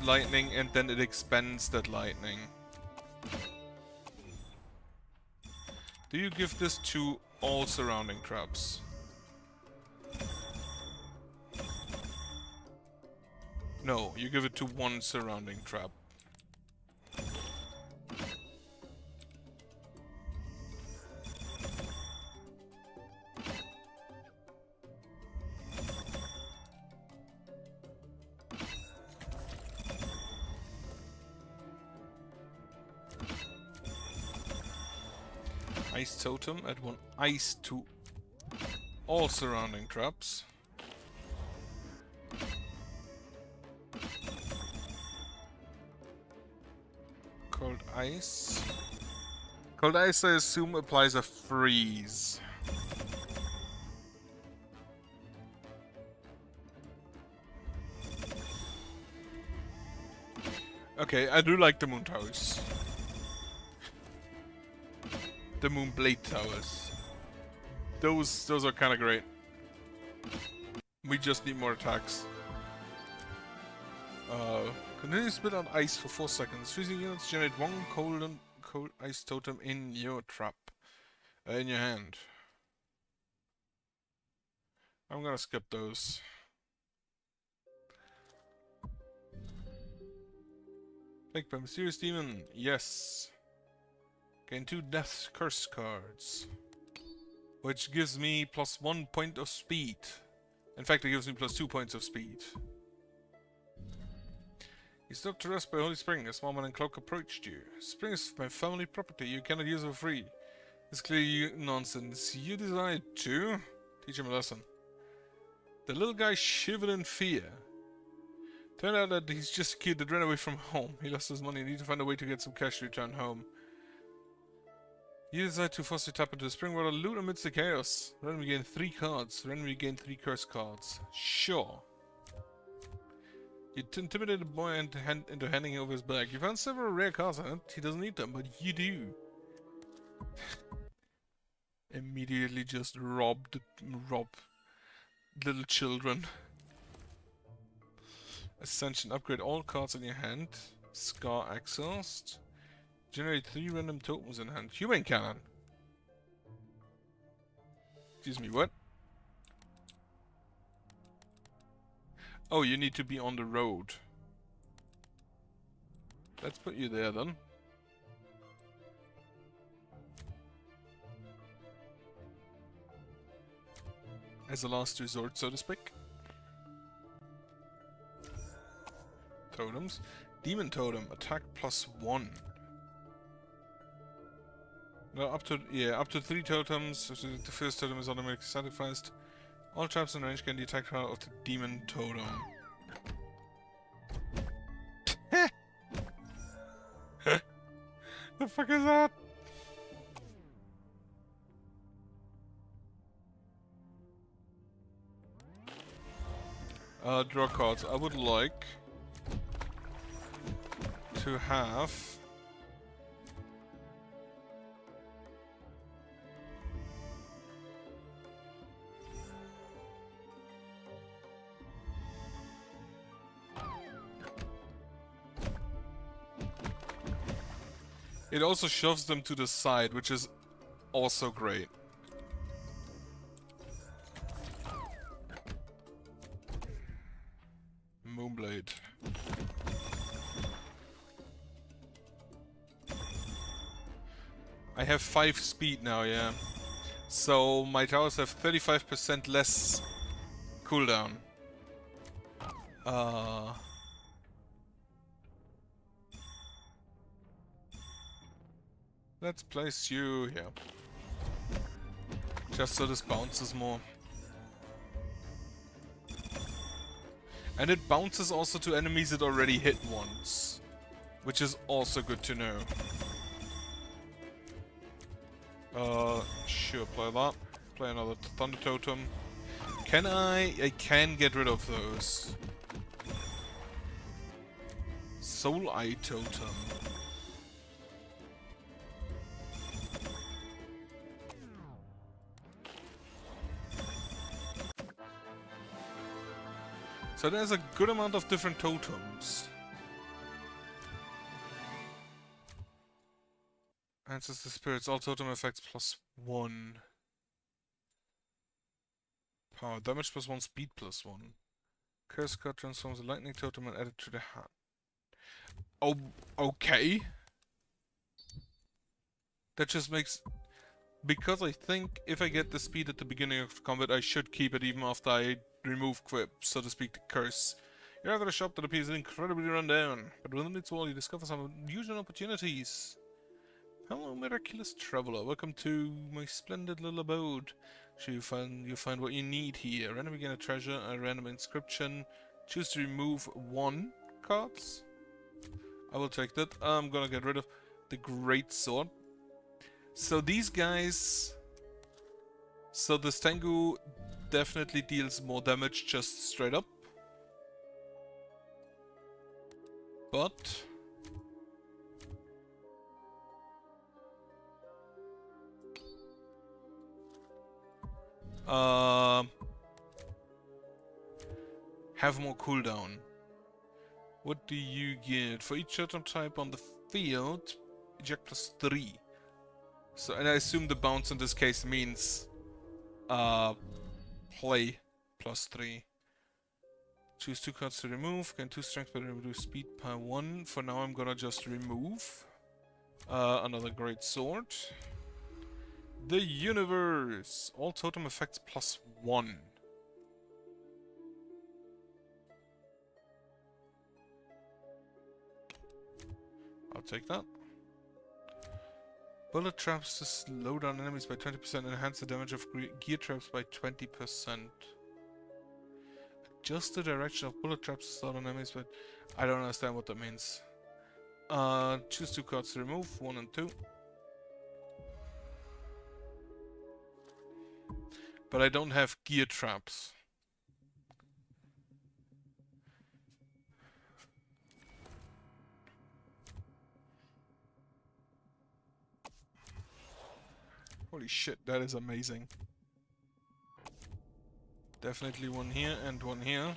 lightning and then it expends that lightning. Do you give this to all surrounding traps? No, you give it to one surrounding trap. Ice totem, add 1 ice to all surrounding traps. Cold ice. Cold ice, I assume, applies a freeze. Okay, I do like the moon towers. The Moonblade towers. Those are kind of great. We just need more attacks. Continue to spit out ice for 4 seconds. Freezing units generate 1 cold ice totem in your trap. In your hand. I'm gonna skip those. Plagued by Mysterious Demon, yes. Gain 2 Death Curse cards. Which gives me +1 point of speed. In fact, it gives me +2 points of speed. You stopped to rest by Holy Spring. A small man in cloak approached you. Spring is my family property. You cannot use it for free. It's clearly nonsense. You decide to teach him a lesson. The little guy shivered in fear. Turned out that he's just a kid that ran away from home. He lost his money and needed to find a way to get some cash to return home. You decide to force your tap into the spring water, loot amidst the chaos. Randomly gain 3 cards. Randomly gain 3 curse cards. Sure. You intimidate the boy into handing over his bag. You found several rare cards in it. He doesn't need them, but you do. Immediately just rob little children. Ascension. Upgrade all cards in your hand. Scar exhaust. Generate 3 random tokens in hand. Human cannon. Excuse me, what? Oh, you need to be on the road. Let's put you there then. As a last resort, so to speak. Totems. Demon Totem. Attack +1. No, up to 3 totems. The first totem is automatically sacrificed. All traps in range gain the attack power of the Demon Totem. The fuck is that? Draw cards. I would like to have it also shoves them to the side, which is also great. Moonblade. I have 5 speed now, yeah. So my towers have 35% less cooldown. Let's place you here. Just so this bounces more. And it bounces also to enemies it already hit once. Which is also good to know. Sure, play that. Play another Thunder Totem. Can I can get rid of those. Soul Eye Totem. So there's a good amount of different totems. Answers the spirits, all totem effects +1. Power, damage +1, speed +1. Curse card transforms a lightning totem and add it to the hand. Oh, okay. That just makes... Because I think if I get the speed at the beginning of combat, I should keep it even after I remove Quip, so to speak, the curse. You arrive at a shop that appears incredibly run down, but within its wall you discover some unusual opportunities. Hello, miraculous traveler. Welcome to my splendid little abode. Sure, you find what you need here. Randomly gain a treasure, a random inscription. Choose to remove 1 cards. I will take that. I'm gonna get rid of the Great Sword. So these guys... So this Tengu definitely deals more damage just straight up. But... have more cooldown. What do you get? For each totem type on the field, eject +3. So, and I assume the bounce in this case means, play +3. Choose 2 cards to remove. Gain 2 strength but reduce speed by 1. For now I'm gonna just remove. Another great sword. The universe! All totem effects +1. I'll take that. Bullet traps to slow down enemies by 20%, enhance the damage of gear traps by 20%. Adjust the direction of bullet traps to slow down enemies, but I don't understand what that means. Choose 2 cards to remove, 1 and 2. But I don't have gear traps. Holy shit, that is amazing. Definitely one here and one here.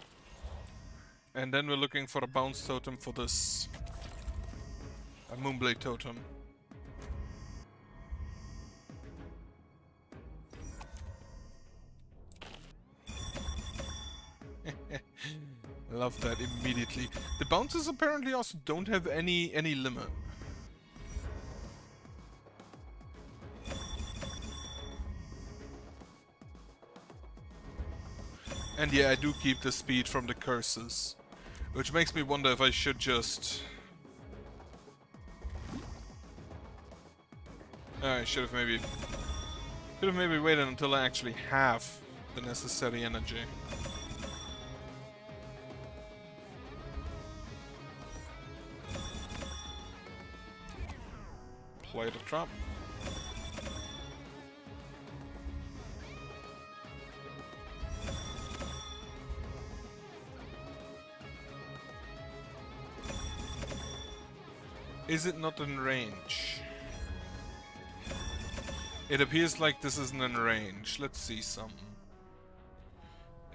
And then we're looking for a bounce totem for this. A Moonblade totem. Love that immediately. The bounces apparently also don't have any limit. And yeah, I do keep the speed from the curses. Which makes me wonder if I should just... I should have maybe waited until I actually have the necessary energy. Play the trap. Is it not in range? It appears like this isn't in range. Let's see something.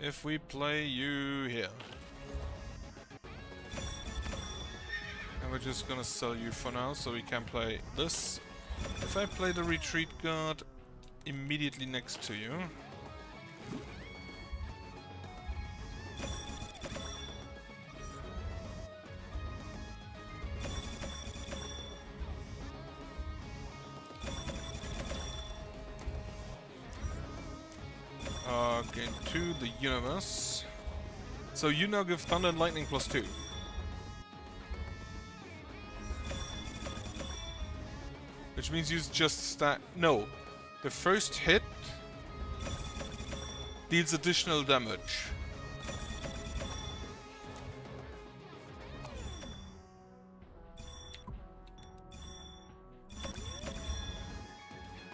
If we play you here. And we're just gonna sell you for now, so we can play this. If I play the retreat guard immediately next to you. Gain 2, the universe. So you now give Thunder and Lightning +2. Which means you just stack... No. The first hit deals additional damage.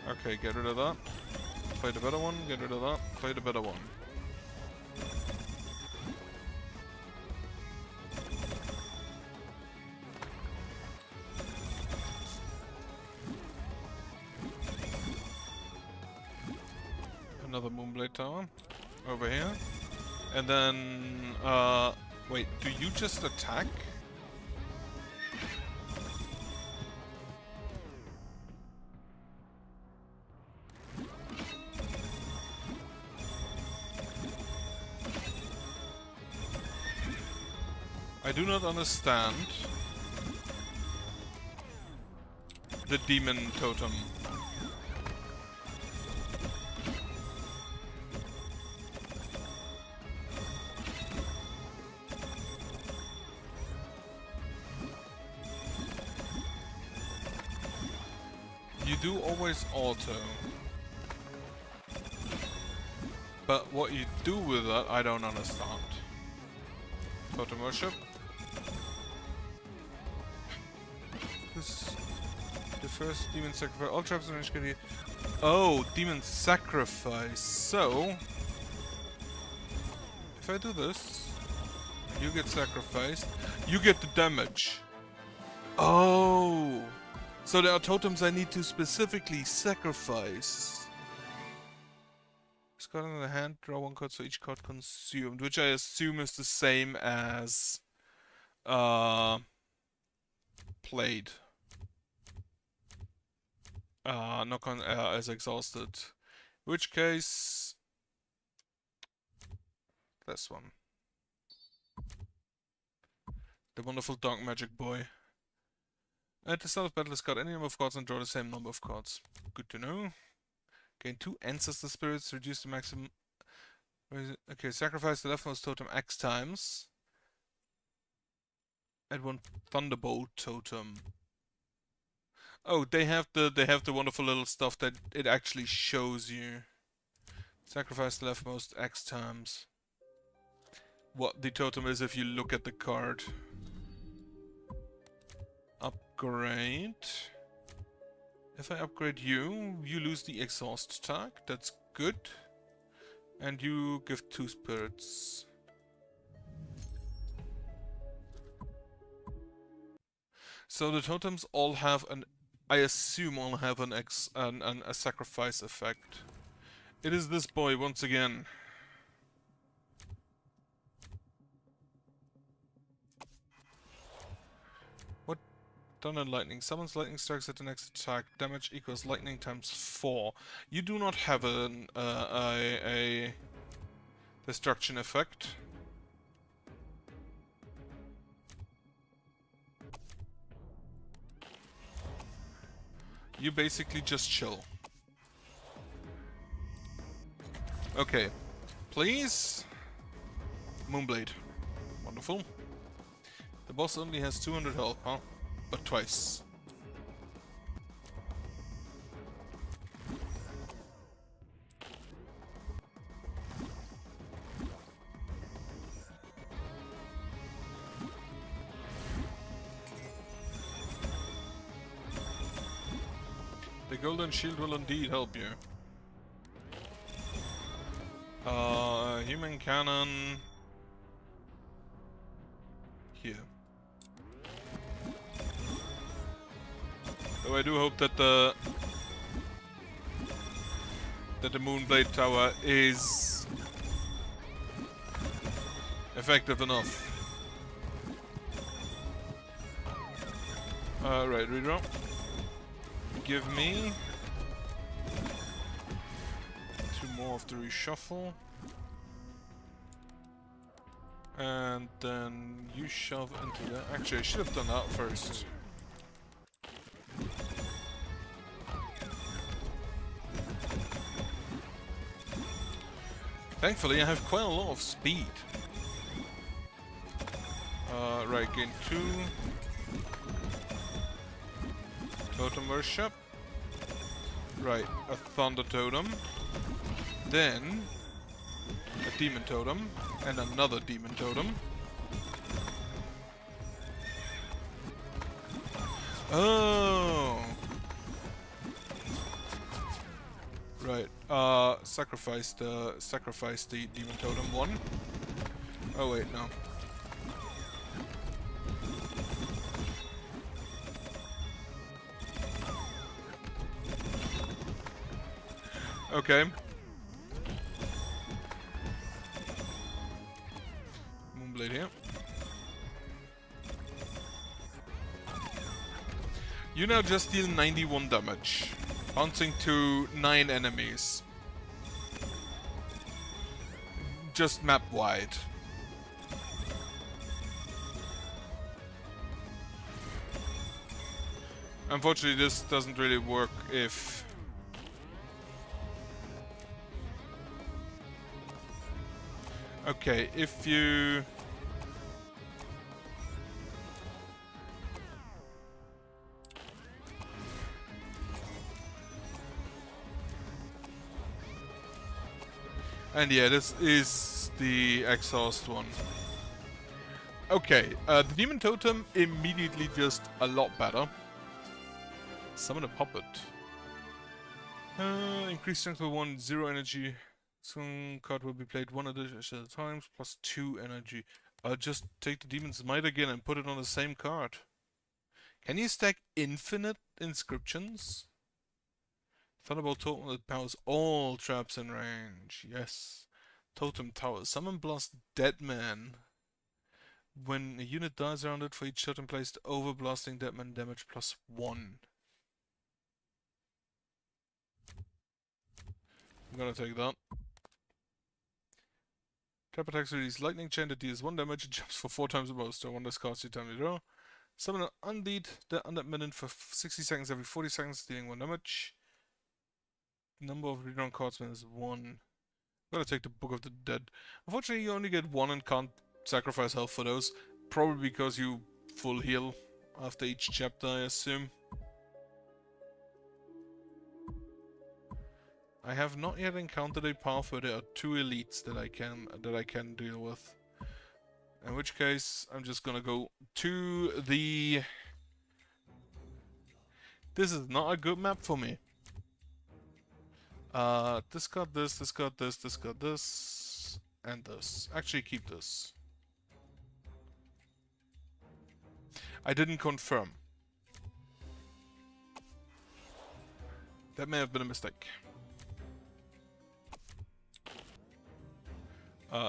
Okay, get rid of that. Play the better one, get rid of that, play the better one. Another Moonblade Tower over here. And then, wait, do you just attack? I do not understand the demon totem. You do always auto. But what you do with that, I don't understand. Totem worship. The first demon sacrifice. All traps in range can be... Oh, demon sacrifice. So, if I do this, you get sacrificed. You get the damage. Oh, so there are totems I need to specifically sacrifice. Card in the hand. Draw 1 card, so each card consumed, which I assume is the same as played. Not as exhausted. Which case, This one. The wonderful dark magic boy. At the start of battle, discard any number of cards and draw the same number of cards. Good to know. Gain 2 ancestor spirits, reduce the maximum. Okay, sacrifice the leftmost totem X times. Add 1 thunderbolt totem. Oh, they have the wonderful little stuff that it actually shows you. Sacrifice the leftmost X times. What the totem is if you look at the card. Upgrade. If I upgrade you, you lose the exhaust tag. That's good. And you give 2 spirits. So the totems all have an, I assume all have a sacrifice effect. It is this boy once again. What? Thunder and lightning. Summons lightning strikes at the next attack. Damage equals lightning times 4. You do not have a destruction effect. You basically just chill. Okay. Please. Moonblade. Wonderful. The boss only has 200 health, huh? But twice. The golden shield will indeed help you. Human cannon... here. Though I do hope that the Moonblade Tower is effective enough. Right, redraw. Give me 2 more of the reshuffle. And then you shove into that. Actually, I should have done that first. Thankfully, I have quite a lot of speed. Right, gain 2. Totem worship. Right, a thunder totem. Then a demon totem. And another demon totem. Oh! Right, sacrifice the demon totem 1. Oh wait, no. Okay. Moonblade here. You now just deal 91 damage, bouncing to 9 enemies. Just map wide. Unfortunately, this doesn't really work if... Okay, if you... And yeah, this is the exhaust one. Okay, the demon totem immediately just a lot better. Summon a puppet. Increased strength by 1, 0 energy. Some card will be played 1 additional times, plus 2 energy. Just take the Demon's Might again and put it on the same card. Can you stack infinite inscriptions? Thunderbolt Totem that powers all traps in range. Yes. Totem Tower. Summon Blast Deadman. When a unit dies around it, for each totem placed over blasting Deadman damage plus 1. I'm gonna take that. Trap attacks release lightning chain that deals 1 damage and jumps for 4 times the most. So 1 that costs you time to draw. Summon an undead the undead minion for 60 seconds every 40 seconds, dealing 1 damage. Number of redrawn cards is 1. Gotta take the Book of the Dead. Unfortunately, you only get 1 and can't sacrifice health for those. Probably because you full heal after each chapter, I assume. I have not yet encountered a path where there are 2 elites that I can deal with. In which case, I'm just gonna go to the... This is not a good map for me. Discard this, discard this, discard this, and this. Actually, keep this. I didn't confirm. That may have been a mistake.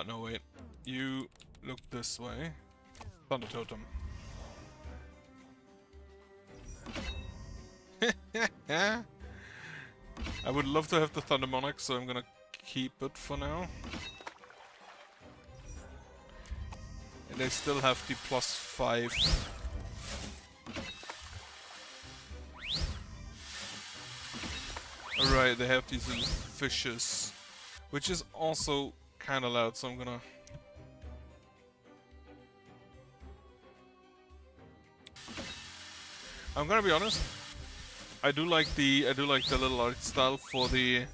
No wait. You look this way. Thunder Totem. I would love to have the Thunder Monarch, so I'm gonna keep it for now. And they still have the +5. Alright, they have these little fishes. Which is also kinda loud, so I'm gonna... I'm gonna be honest. I do like the little art style for the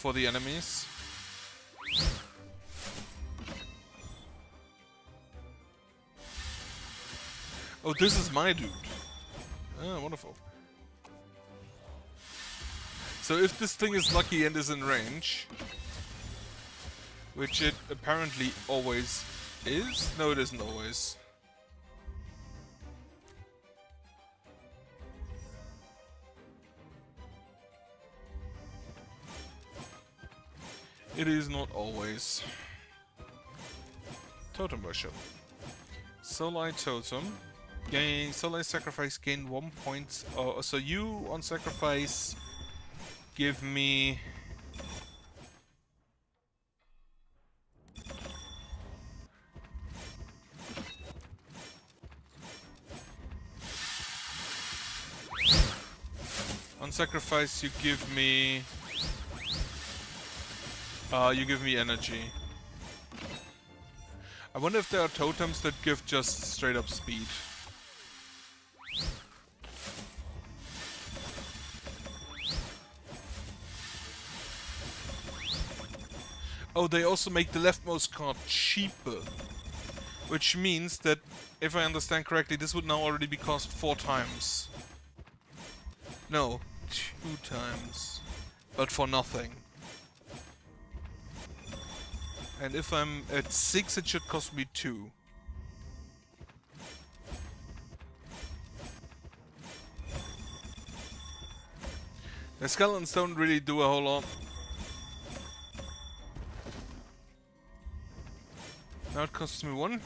enemies. Oh, this is my dude. Ah, wonderful. So if this thing is lucky and is in range, which it apparently always is? No, it isn't always. It is not always. Totem Worship. Soulite Totem. Gain Soulite Sacrifice, gain 1 point. So you on sacrifice give me... On sacrifice you give me... you give me energy. I wonder if there are totems that give just straight up speed. Oh, they also make the leftmost card cheaper. Which means that, if I understand correctly, this would now already be cost 4 times. No, 2 times. But for nothing. And if I'm at 6, it should cost me 2. The skeletons don't really do a whole lot. Now it costs me 1?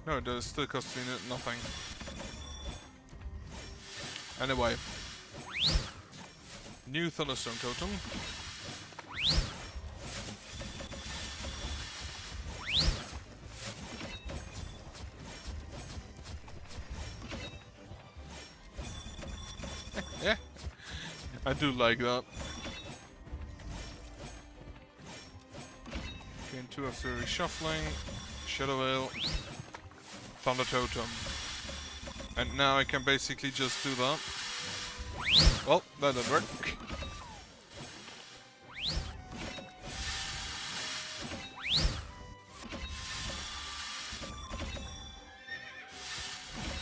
No, it does still cost me nothing. Anyway. New Thunderstone Totem. Yeah, I do like that. Gain 2 after reshuffling. Shadow Veil. Thunder Totem. And now I can basically just do that. Well, that didn't work.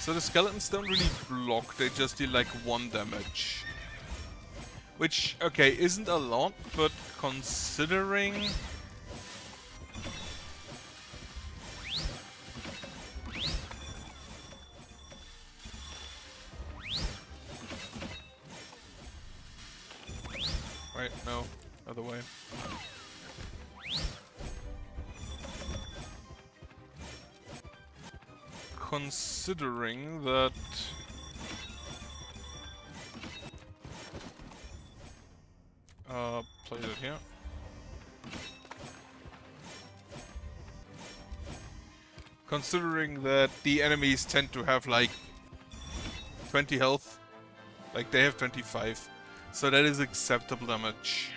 So the skeletons don't really block, they just deal like 1 damage. Which, okay, isn't a lot, but considering... Wait, no, other way. Considering that... place it here. Considering that the enemies tend to have like 20 health. Like they have 25. So that is acceptable damage.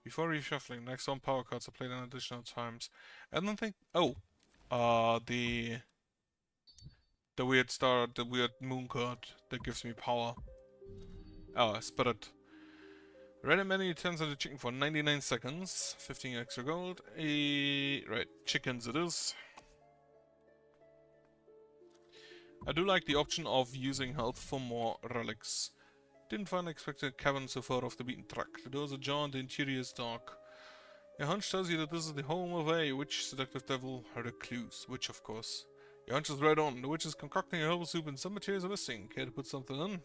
Before reshuffling, next on power cards are played an additional times. I don't think... Oh! The weird star, the weird moon card that gives me power. Oh, I spotted. Random menu turns on the chicken for 99 seconds. 15 extra gold. Right, chickens it is. I do like the option of using health for more relics. Didn't find unexpected cavern so far off the beaten track. The doors are ajar and the interior is dark. Your hunch tells you that this is the home of a witch, seductive devil, or recluse. Witch, of course. Your hunch is right on. The witch is concocting a herbal soup and some materials are missing. Care to put something in?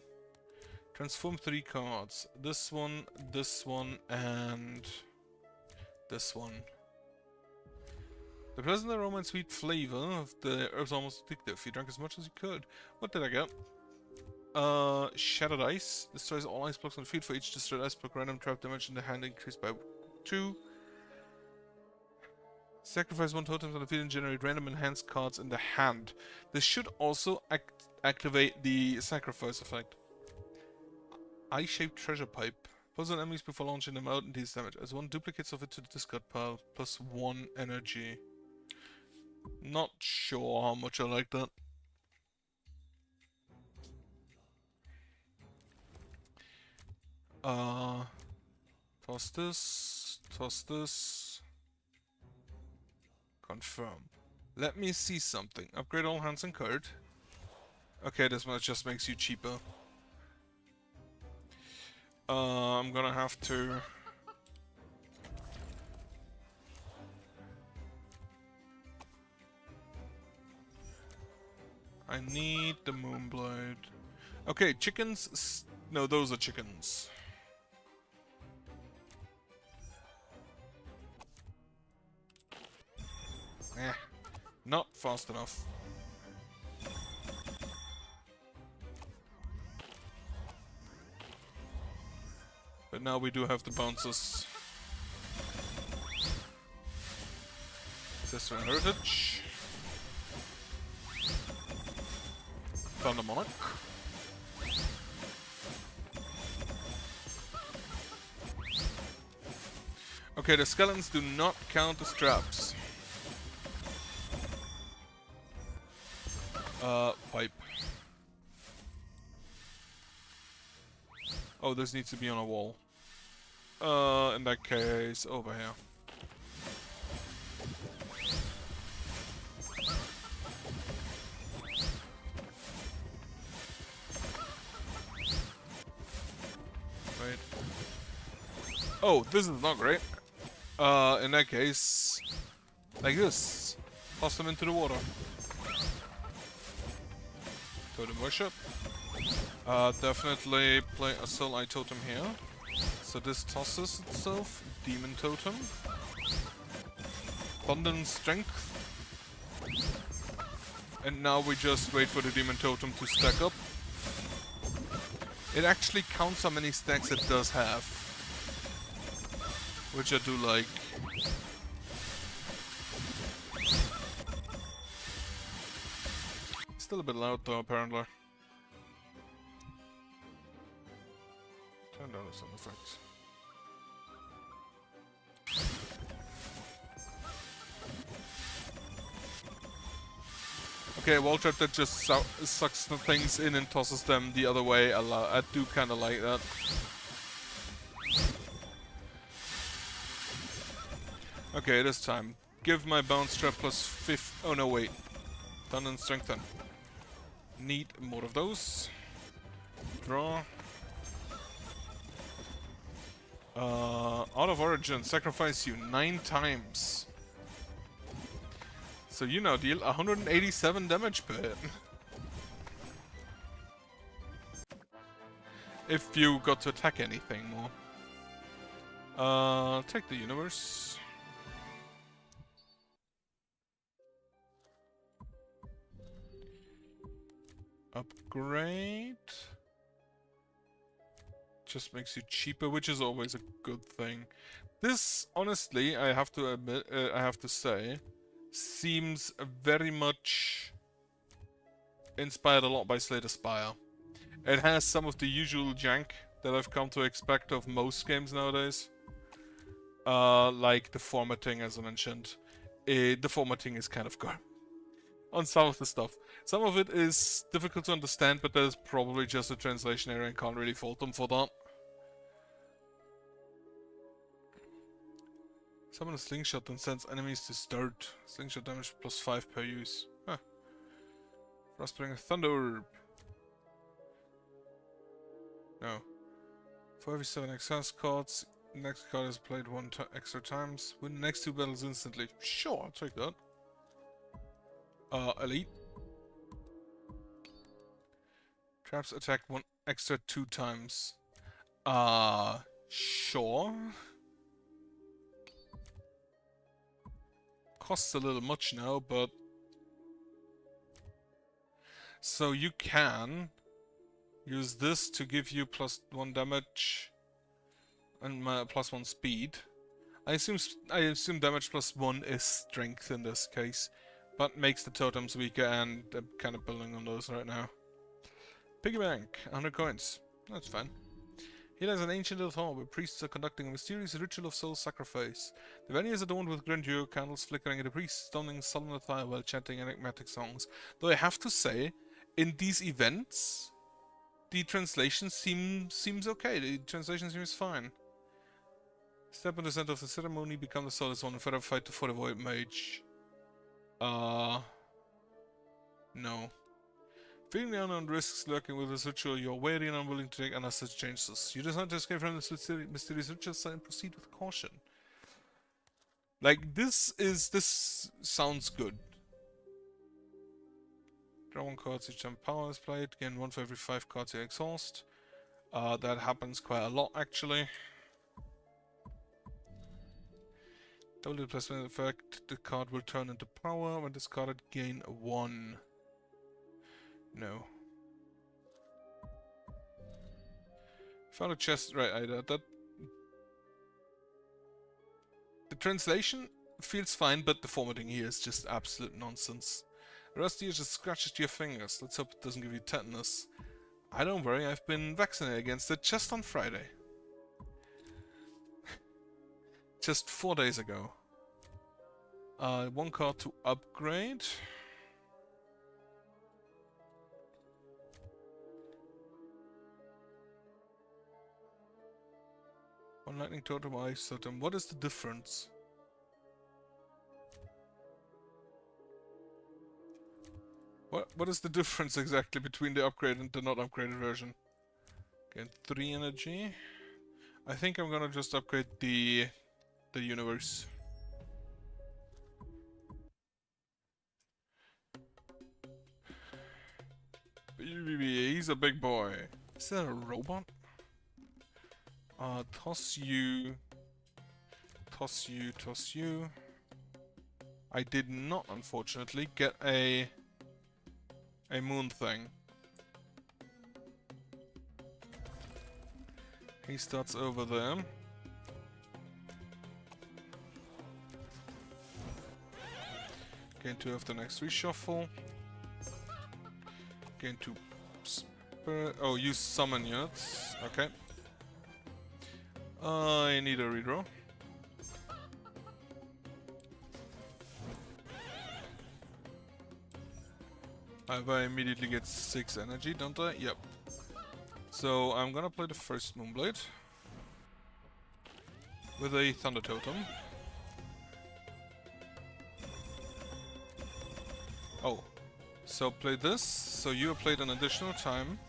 Transform 3 cards. This one, and this one. The pleasant aroma and sweet flavor of the herbs almost addictive. You drank as much as you could. What did I get? Shattered Ice. Destroys all ice blocks on the field. For each destroyed ice block, random trap damage in the hand increased by 2. Sacrifice 1 totems on the field and generate random enhanced cards in the hand. This should also activate the sacrifice effect. Eye-shaped treasure pipe. Puzzle enemies before launching them out and deals damage. As 1 duplicates of it to the discard pile, plus 1 energy. Not sure how much I like that. Toss this. Confirm. Let me see something. Upgrade all hands and card. Okay, this much just makes you cheaper. I'm gonna have to... I need the Moonblade. Okay, chickens... No, those are chickens. Not fast enough. But now we do have the bounces. Ancestral Heritage. Thunder Monarch. Okay, the skeletons do not count as traps. Pipe. Oh, this needs to be on a wall. In that case, over here. Wait. Oh, this is not great. In that case, like this. Toss them into the water. Totem worship. Definitely play a Soul Eye Totem here. So this tosses itself. Demon Totem. Abundant Strength. And now we just wait for the Demon Totem to stack up. It actually counts how many stacks it does have. Which I do like. Still a bit loud though, apparently. Turn down the sound effects. Okay, wall trap that just sucks the things in and tosses them the other way. I do kind of like that. Okay, this time. Give my bounce trap plus 5. Oh no, wait. Done and strengthen. Need more of those. Draw. Out of origin, sacrifice you 9 times. So you now deal 187 damage per hit. If you got to attack anything more. Take the universe. Upgrade. just makes you cheaper, which is always a good thing. This, honestly, I have to admit, I have to say, seems very much inspired a lot by Slay the Spire. It has some of the usual jank that I've come to expect of most games nowadays. Like the formatting, as I mentioned. The formatting is kind of good on some of the stuff. Some of it is difficult to understand, but that is probably just a translation error and can't really fault them for that. Summon a slingshot and sends enemies to start. Slingshot damage +5 per use. Huh. Frostbring a Thunder Orb. No. For every 7 exhaust cards, next card is played one extra times. Win the next 2 battles instantly. Sure, I'll take that. Elite. Traps attack 1 extra 2 times. Sure. Costs a little much now, but... So you can use this to give you +1 damage and +1 speed. I assume damage +1 is strength in this case, but makes the totems weaker, and I'm kind of building on those right now. Piggy bank, 100 coins. That's fine. Here lies an ancient hall where priests are conducting a mysterious ritual of soul sacrifice. The venue is adorned with grandeur, candles flickering at the priests stoning solemn attire while chanting enigmatic songs. Though I have to say, in these events, the translation seems okay. The translation seems fine. Step in the center of the ceremony, become the soulless one, and further fight for the void mage. No. Feeling the unknown risks lurking with this ritual, you are wary and unwilling to take unnecessary chances. You decide to escape from this mysterious ritual and proceed with caution. Like, this sounds good. Draw 1 card each time power is played. Gain 1 for every 5 cards you exhaust. That happens quite a lot, actually. Double the placement effect. The card will turn into power. When discarded, gain 1. No. Found a chest. Right, that... The translation feels fine, but the formatting here is just absolute nonsense. Rusty just scratches your fingers. Let's hope it doesn't give you tetanus. I don't worry, I've been vaccinated against it just on Friday. Just 4 days ago. 1 card to upgrade. One lightning totem, ice totem. What is the difference? What is the difference exactly between the upgraded and the not upgraded version? Gain 3 energy. I think I'm gonna just upgrade the universe. He's a big boy. Is that a robot? Toss you. Toss you, toss you. I did not, unfortunately, get a moon thing. He starts over there. Gain 2 after next reshuffle. Gain 2 spirit. Oh, use summon units. Okay. I need a redraw. I immediately get 6 energy, don't I? Yep. So I'm gonna play the first Moonblade with a Thunder Totem. Oh, so play this. So you have played an additional time,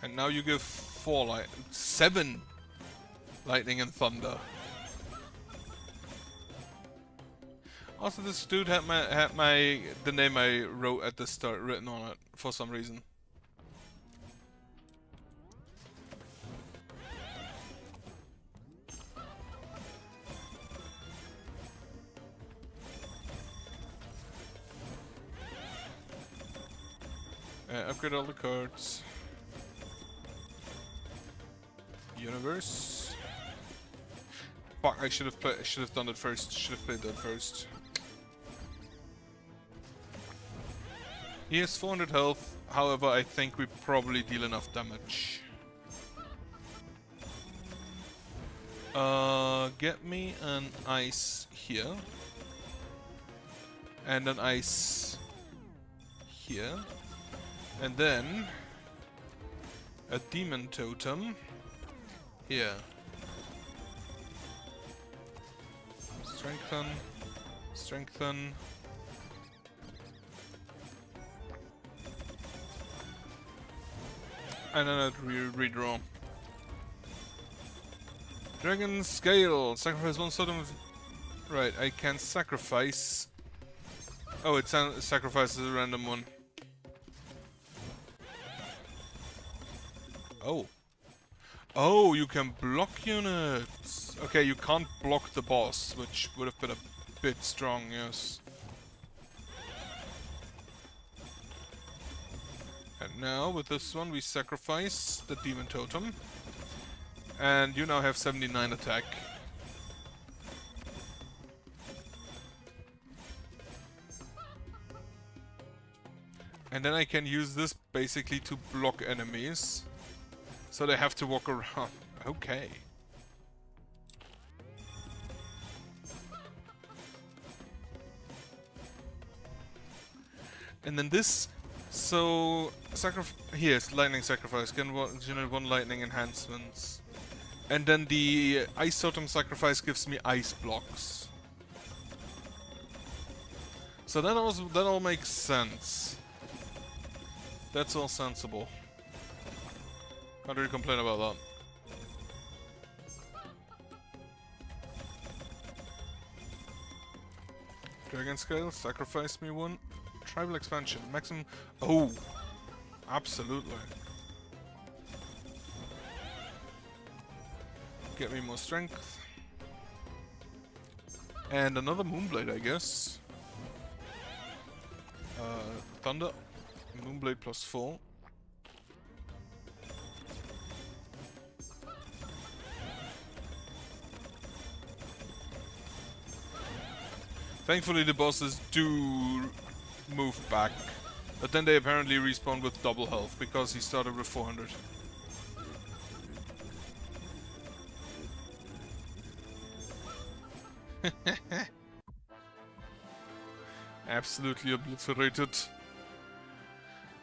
and now you give 7 lightning and thunder. Also, this dude had the name I wrote at the start written on it for some reason. Upgrade all the cards. universe. Fuck! I should have done it first. Should have played that first. He has 400 health. However, I think we probably deal enough damage. Get me an ice here. And an ice here. And then a demon totem here. Strengthen. Strengthen. And then I'd redraw. Dragon Scale. Sacrifice one totem. Right, I can sacrifice. Oh, it sacrifices a random one. Oh. Oh, you can block units. Okay, you can't block the boss, which would have been a bit strong, yes. And now, with this one, we sacrifice the demon totem. And you now have 79 attack. And then I can use this basically to block enemies. So they have to walk around. Okay. And then this... So... Here's lightning sacrifice. Generate one lightning enhancements. And then the ice totem sacrifice gives me ice blocks. So that all makes sense. That's all sensible. Can't really complain about that. Dragon Scale, sacrifice me one. Tribal expansion, maximum... Oh! Absolutely. Get me more strength. And another Moonblade, I guess. Thunder. Moonblade plus 4. Thankfully the bosses do move back. But then they apparently respawn with double health, because he started with 400. Absolutely obliterated.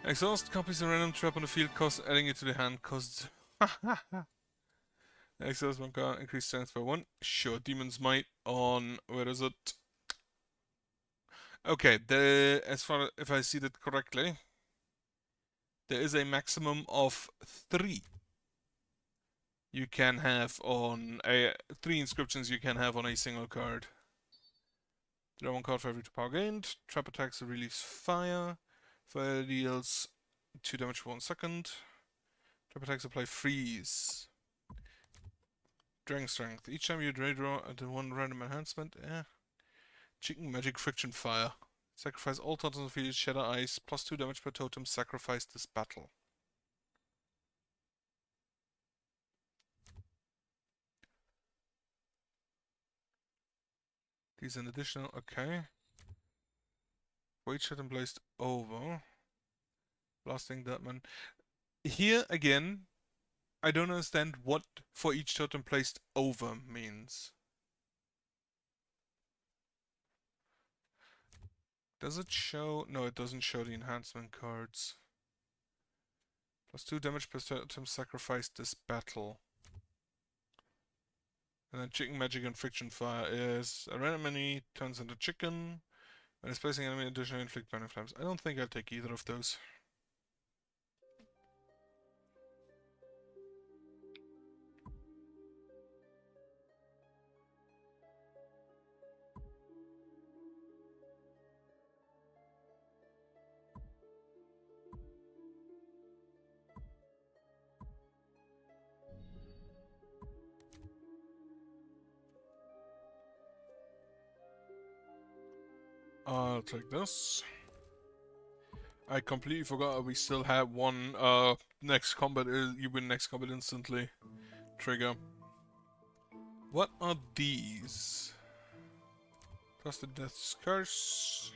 Exhaust copies a random trap on the field cost, adding it to the hand costs. Exhaust one card, increase strength by 1. Sure, Demon's Might on... where is it? Okay, as far as if I see that correctly, there is a maximum of 3 you can have on a 3 inscriptions you can have on a single card. Draw one card for every 2 power gained. Trap attacks release fire. Fire deals 2 damage for 1 second. Trap attacks apply freeze. Dragon Strength. Each time you draw one random enhancement. Chicken Magic Friction Fire. Sacrifice all totems on the field, shatter ice, plus 2 damage per totem, sacrifice this battle. These an additional, okay. Wait shot and blazed over. Blasting that man. Here again, I don't understand what for each totem placed over means. Does it show? No, it doesn't show the enhancement cards. Plus 2 damage per totem, sacrifice this battle. And then Chicken Magic and Friction Fire is a random enemy turns into chicken. When it's placing enemy additional inflict burning flames. I don't think I'll take either of those. I'll take this. I completely forgot we still have one next combat. You win next combat instantly. trigger. What are these? Plus the Death's Curse.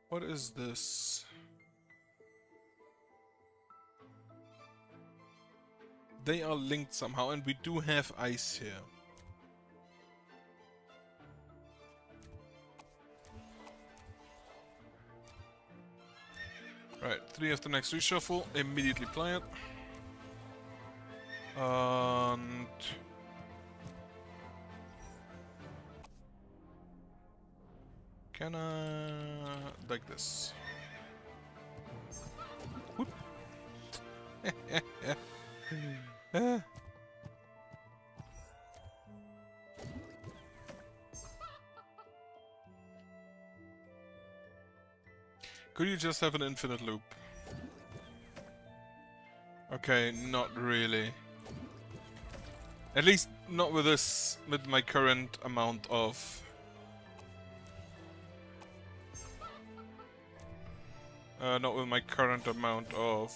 What is this? They are linked somehow, and we do have ice here. Right, 3 of the next reshuffle, immediately play it. And... can I... like this? Whoop. Could you just have an infinite loop? Okay, not really. At least not with this, with my current amount of... not with my current amount of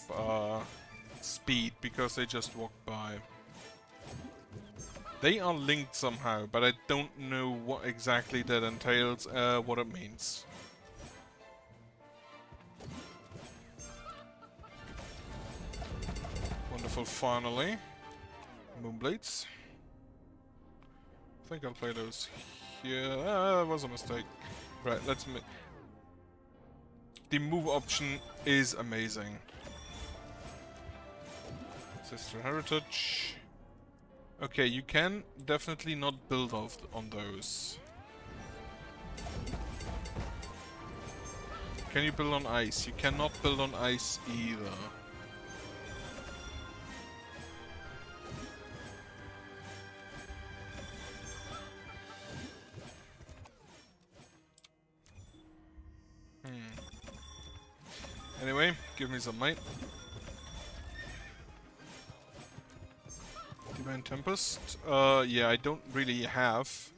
speed, because they just walk by. They are linked somehow, but I don't know what exactly that entails, what it means. Wonderful, finally. Moonblades. I think I'll play those here. That was a mistake. Right, let's make... the move option is amazing. Sister Heritage. Okay, you can definitely not build off on those. Can you build on ice? You cannot build on ice either. Anyway, give me some might. Divine Tempest? Yeah, I don't really have.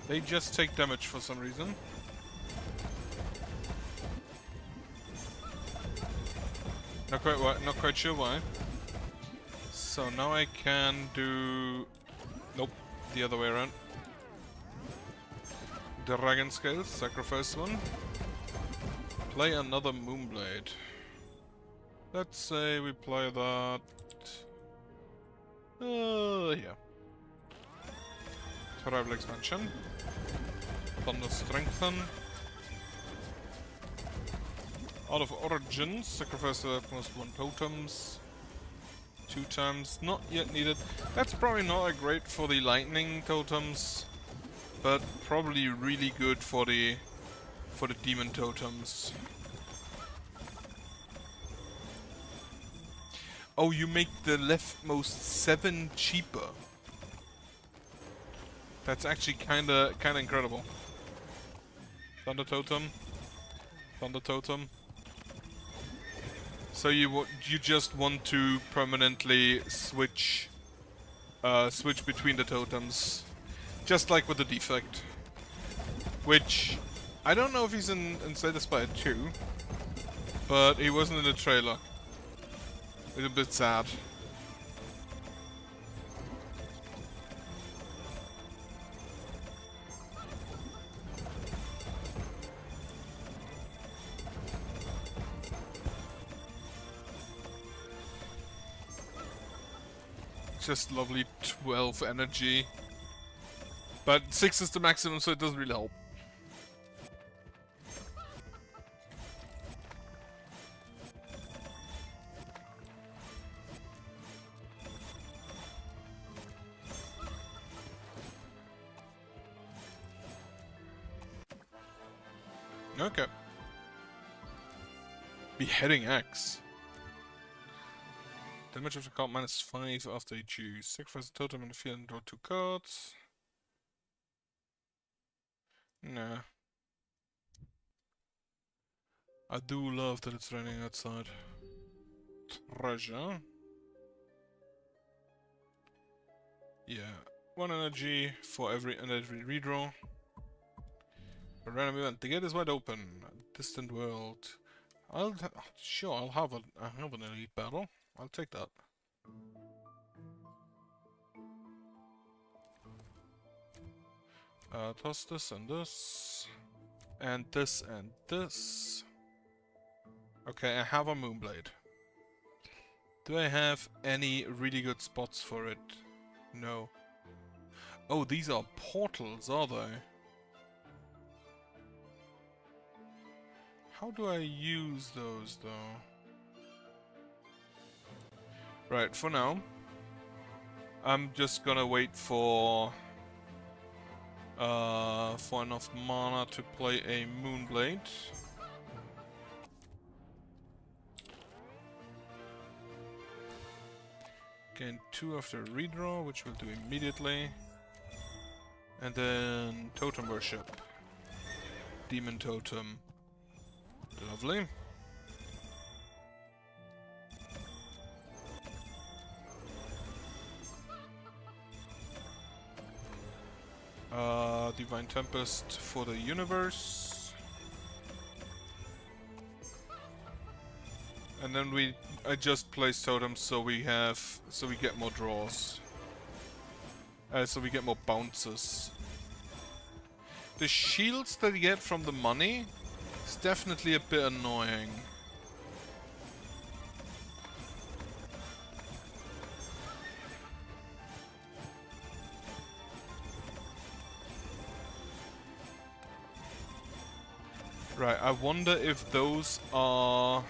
They just take damage for some reason. Not quite sure why. So now I can do... nope, the other way around. Dragon Scales, sacrifice one. Play another Moonblade. Let's say we play that... yeah. Tribal Expansion. Thunder Strengthen. Out of Origin, sacrifice the most 1 totems. 2 times, not yet needed. That's probably not great for the lightning totems, but probably really good for the demon totems. Oh, you make the leftmost 7 cheaper. That's actually kinda incredible. Thunder Totem. Thunder Totem. So you just want to permanently switch between the totems, just like with the defect. Which I don't know if he's in Slay the Spire 2, but he wasn't in the trailer. It's a bit sad. Just lovely 12 energy. But 6 is the maximum, so it doesn't really help. Okay. Beheading Axe. Damage of the card -5 after you choose. Sacrifice a totem in the field and draw 2 cards. Nah. I do love that it's raining outside. Treasure. Yeah. 1 energy for every redraw. A random event. The gate is wide open. Distant world. Sure, I'll have an elite battle. I'll take that. Toss this and this. And this and this. Okay, I have a Moonblade. Do I have any really good spots for it? No. Oh, these are portals, are they? How do I use those, though? Right, for now, I'm just gonna wait for enough mana to play a Moonblade. Gain 2 after redraw, which we'll do immediately. And then Totem Worship. Demon Totem. Lovely. Divine Tempest for the universe. And then I just place totems so we get more draws. So we get more bounces. The shields that you get from the money is definitely a bit annoying. Right, I wonder if those are...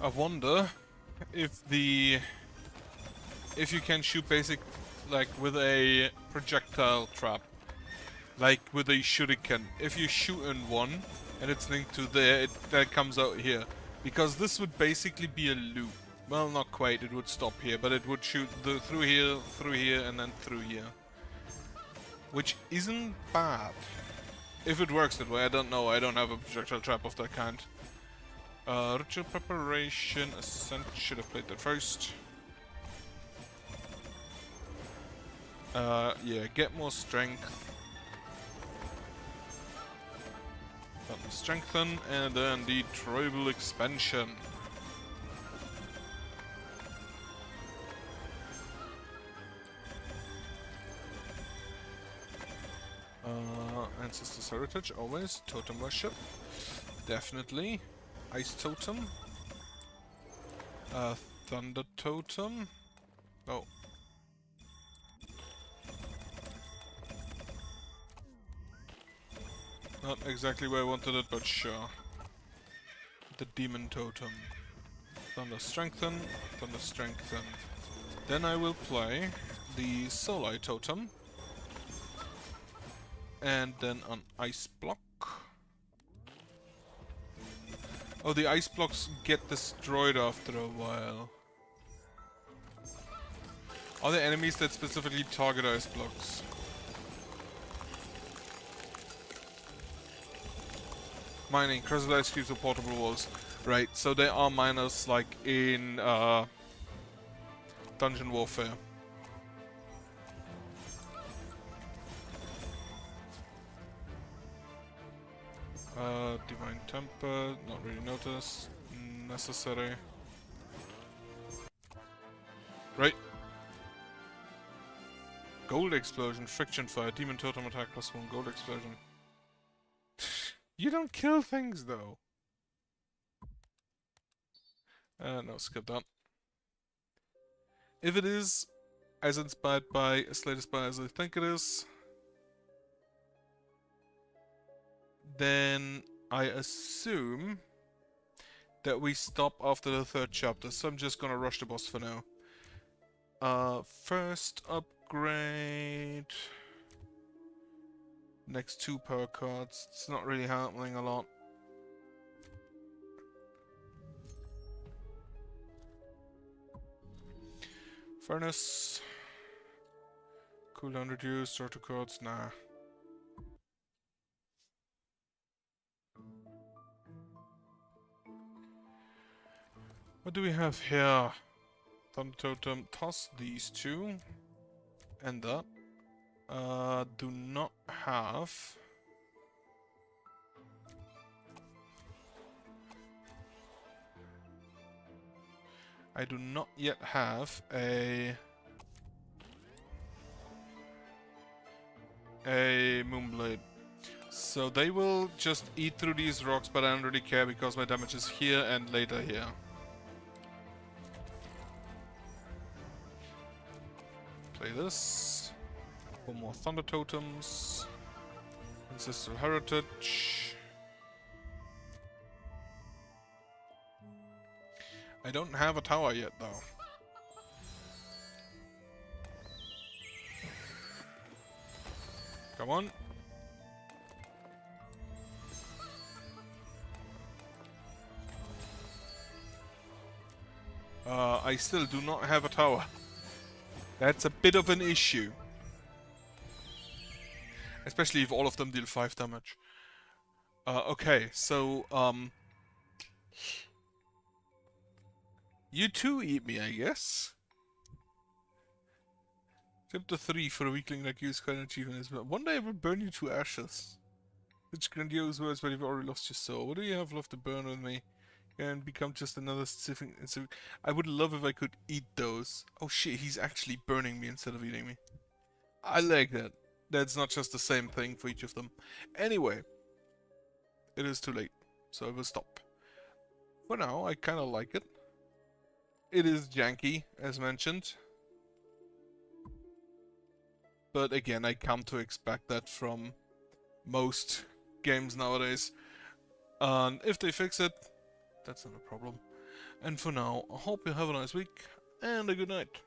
I wonder if you can shoot like with a projectile trap, like with a shuriken. If you shoot in one and it's linked to there, that comes out here, because this would basically be a loop. Well, not quite. It would stop here, but it would shoot through here, and then through here, which isn't bad. If it works that way, I don't know. I don't have a projectile trap of that kind. Ritual preparation, Ascent, should have played that first. Yeah, get more strength. Strengthen, and then the tribal expansion. Ancestors' heritage, always. Totem worship, definitely. Ice totem. Thunder totem. Oh. Not exactly where I wanted it, but sure. The demon totem. Thunder strengthen. Thunder strengthen. Then I will play the Solai totem. And then an ice block. Oh, the ice blocks get destroyed after a while. Are there enemies that specifically target ice blocks? Mining, crystal ice cubes or portable walls. Right, so there are miners like in Dungeon Warfare. Divine Temper, not really noticed. Necessary. Right. Gold Explosion, Friction Fire, Demon Totem Attack +1, Gold Explosion. You don't kill things though. No, skip that. If it is as inspired by Slay Spire as I think it is, then I assume that we stop after the 3rd chapter, so I'm just gonna rush the boss for now. First upgrade... Next 2 power cards. It's not really happening a lot. Furnace. Cooldown reduced. Starter cards. Nah. What do we have here? Thunder Totem. Toss these 2. And that. Do not have... I do not yet have a Moonblade. So they will just eat through these rocks, but I don't really care because my damage is here and later here. Play this. 4 more Thunder Totems. Ancestral Heritage. I don't have a tower yet, though. Come on. I still do not have a tower. That's a bit of an issue. Especially if all of them deal 5 damage. Okay, so, you too eat me, I guess. Chapter 3 for a weakling like you is quite an achievement as well. One day I will burn you to ashes. Such grandiose words, but you've already lost your soul. What do you have left to burn with me? And become just another civic... I would love if I could eat those. Oh shit, he's actually burning me instead of eating me. I like that. That's not just the same thing for each of them. Anyway, it is too late, so I will stop. For now, I kind of like it. It is janky, as mentioned. But again, I come to expect that from most games nowadays. And if they fix it, that's not a problem. And for now, I hope you have a nice week and a good night.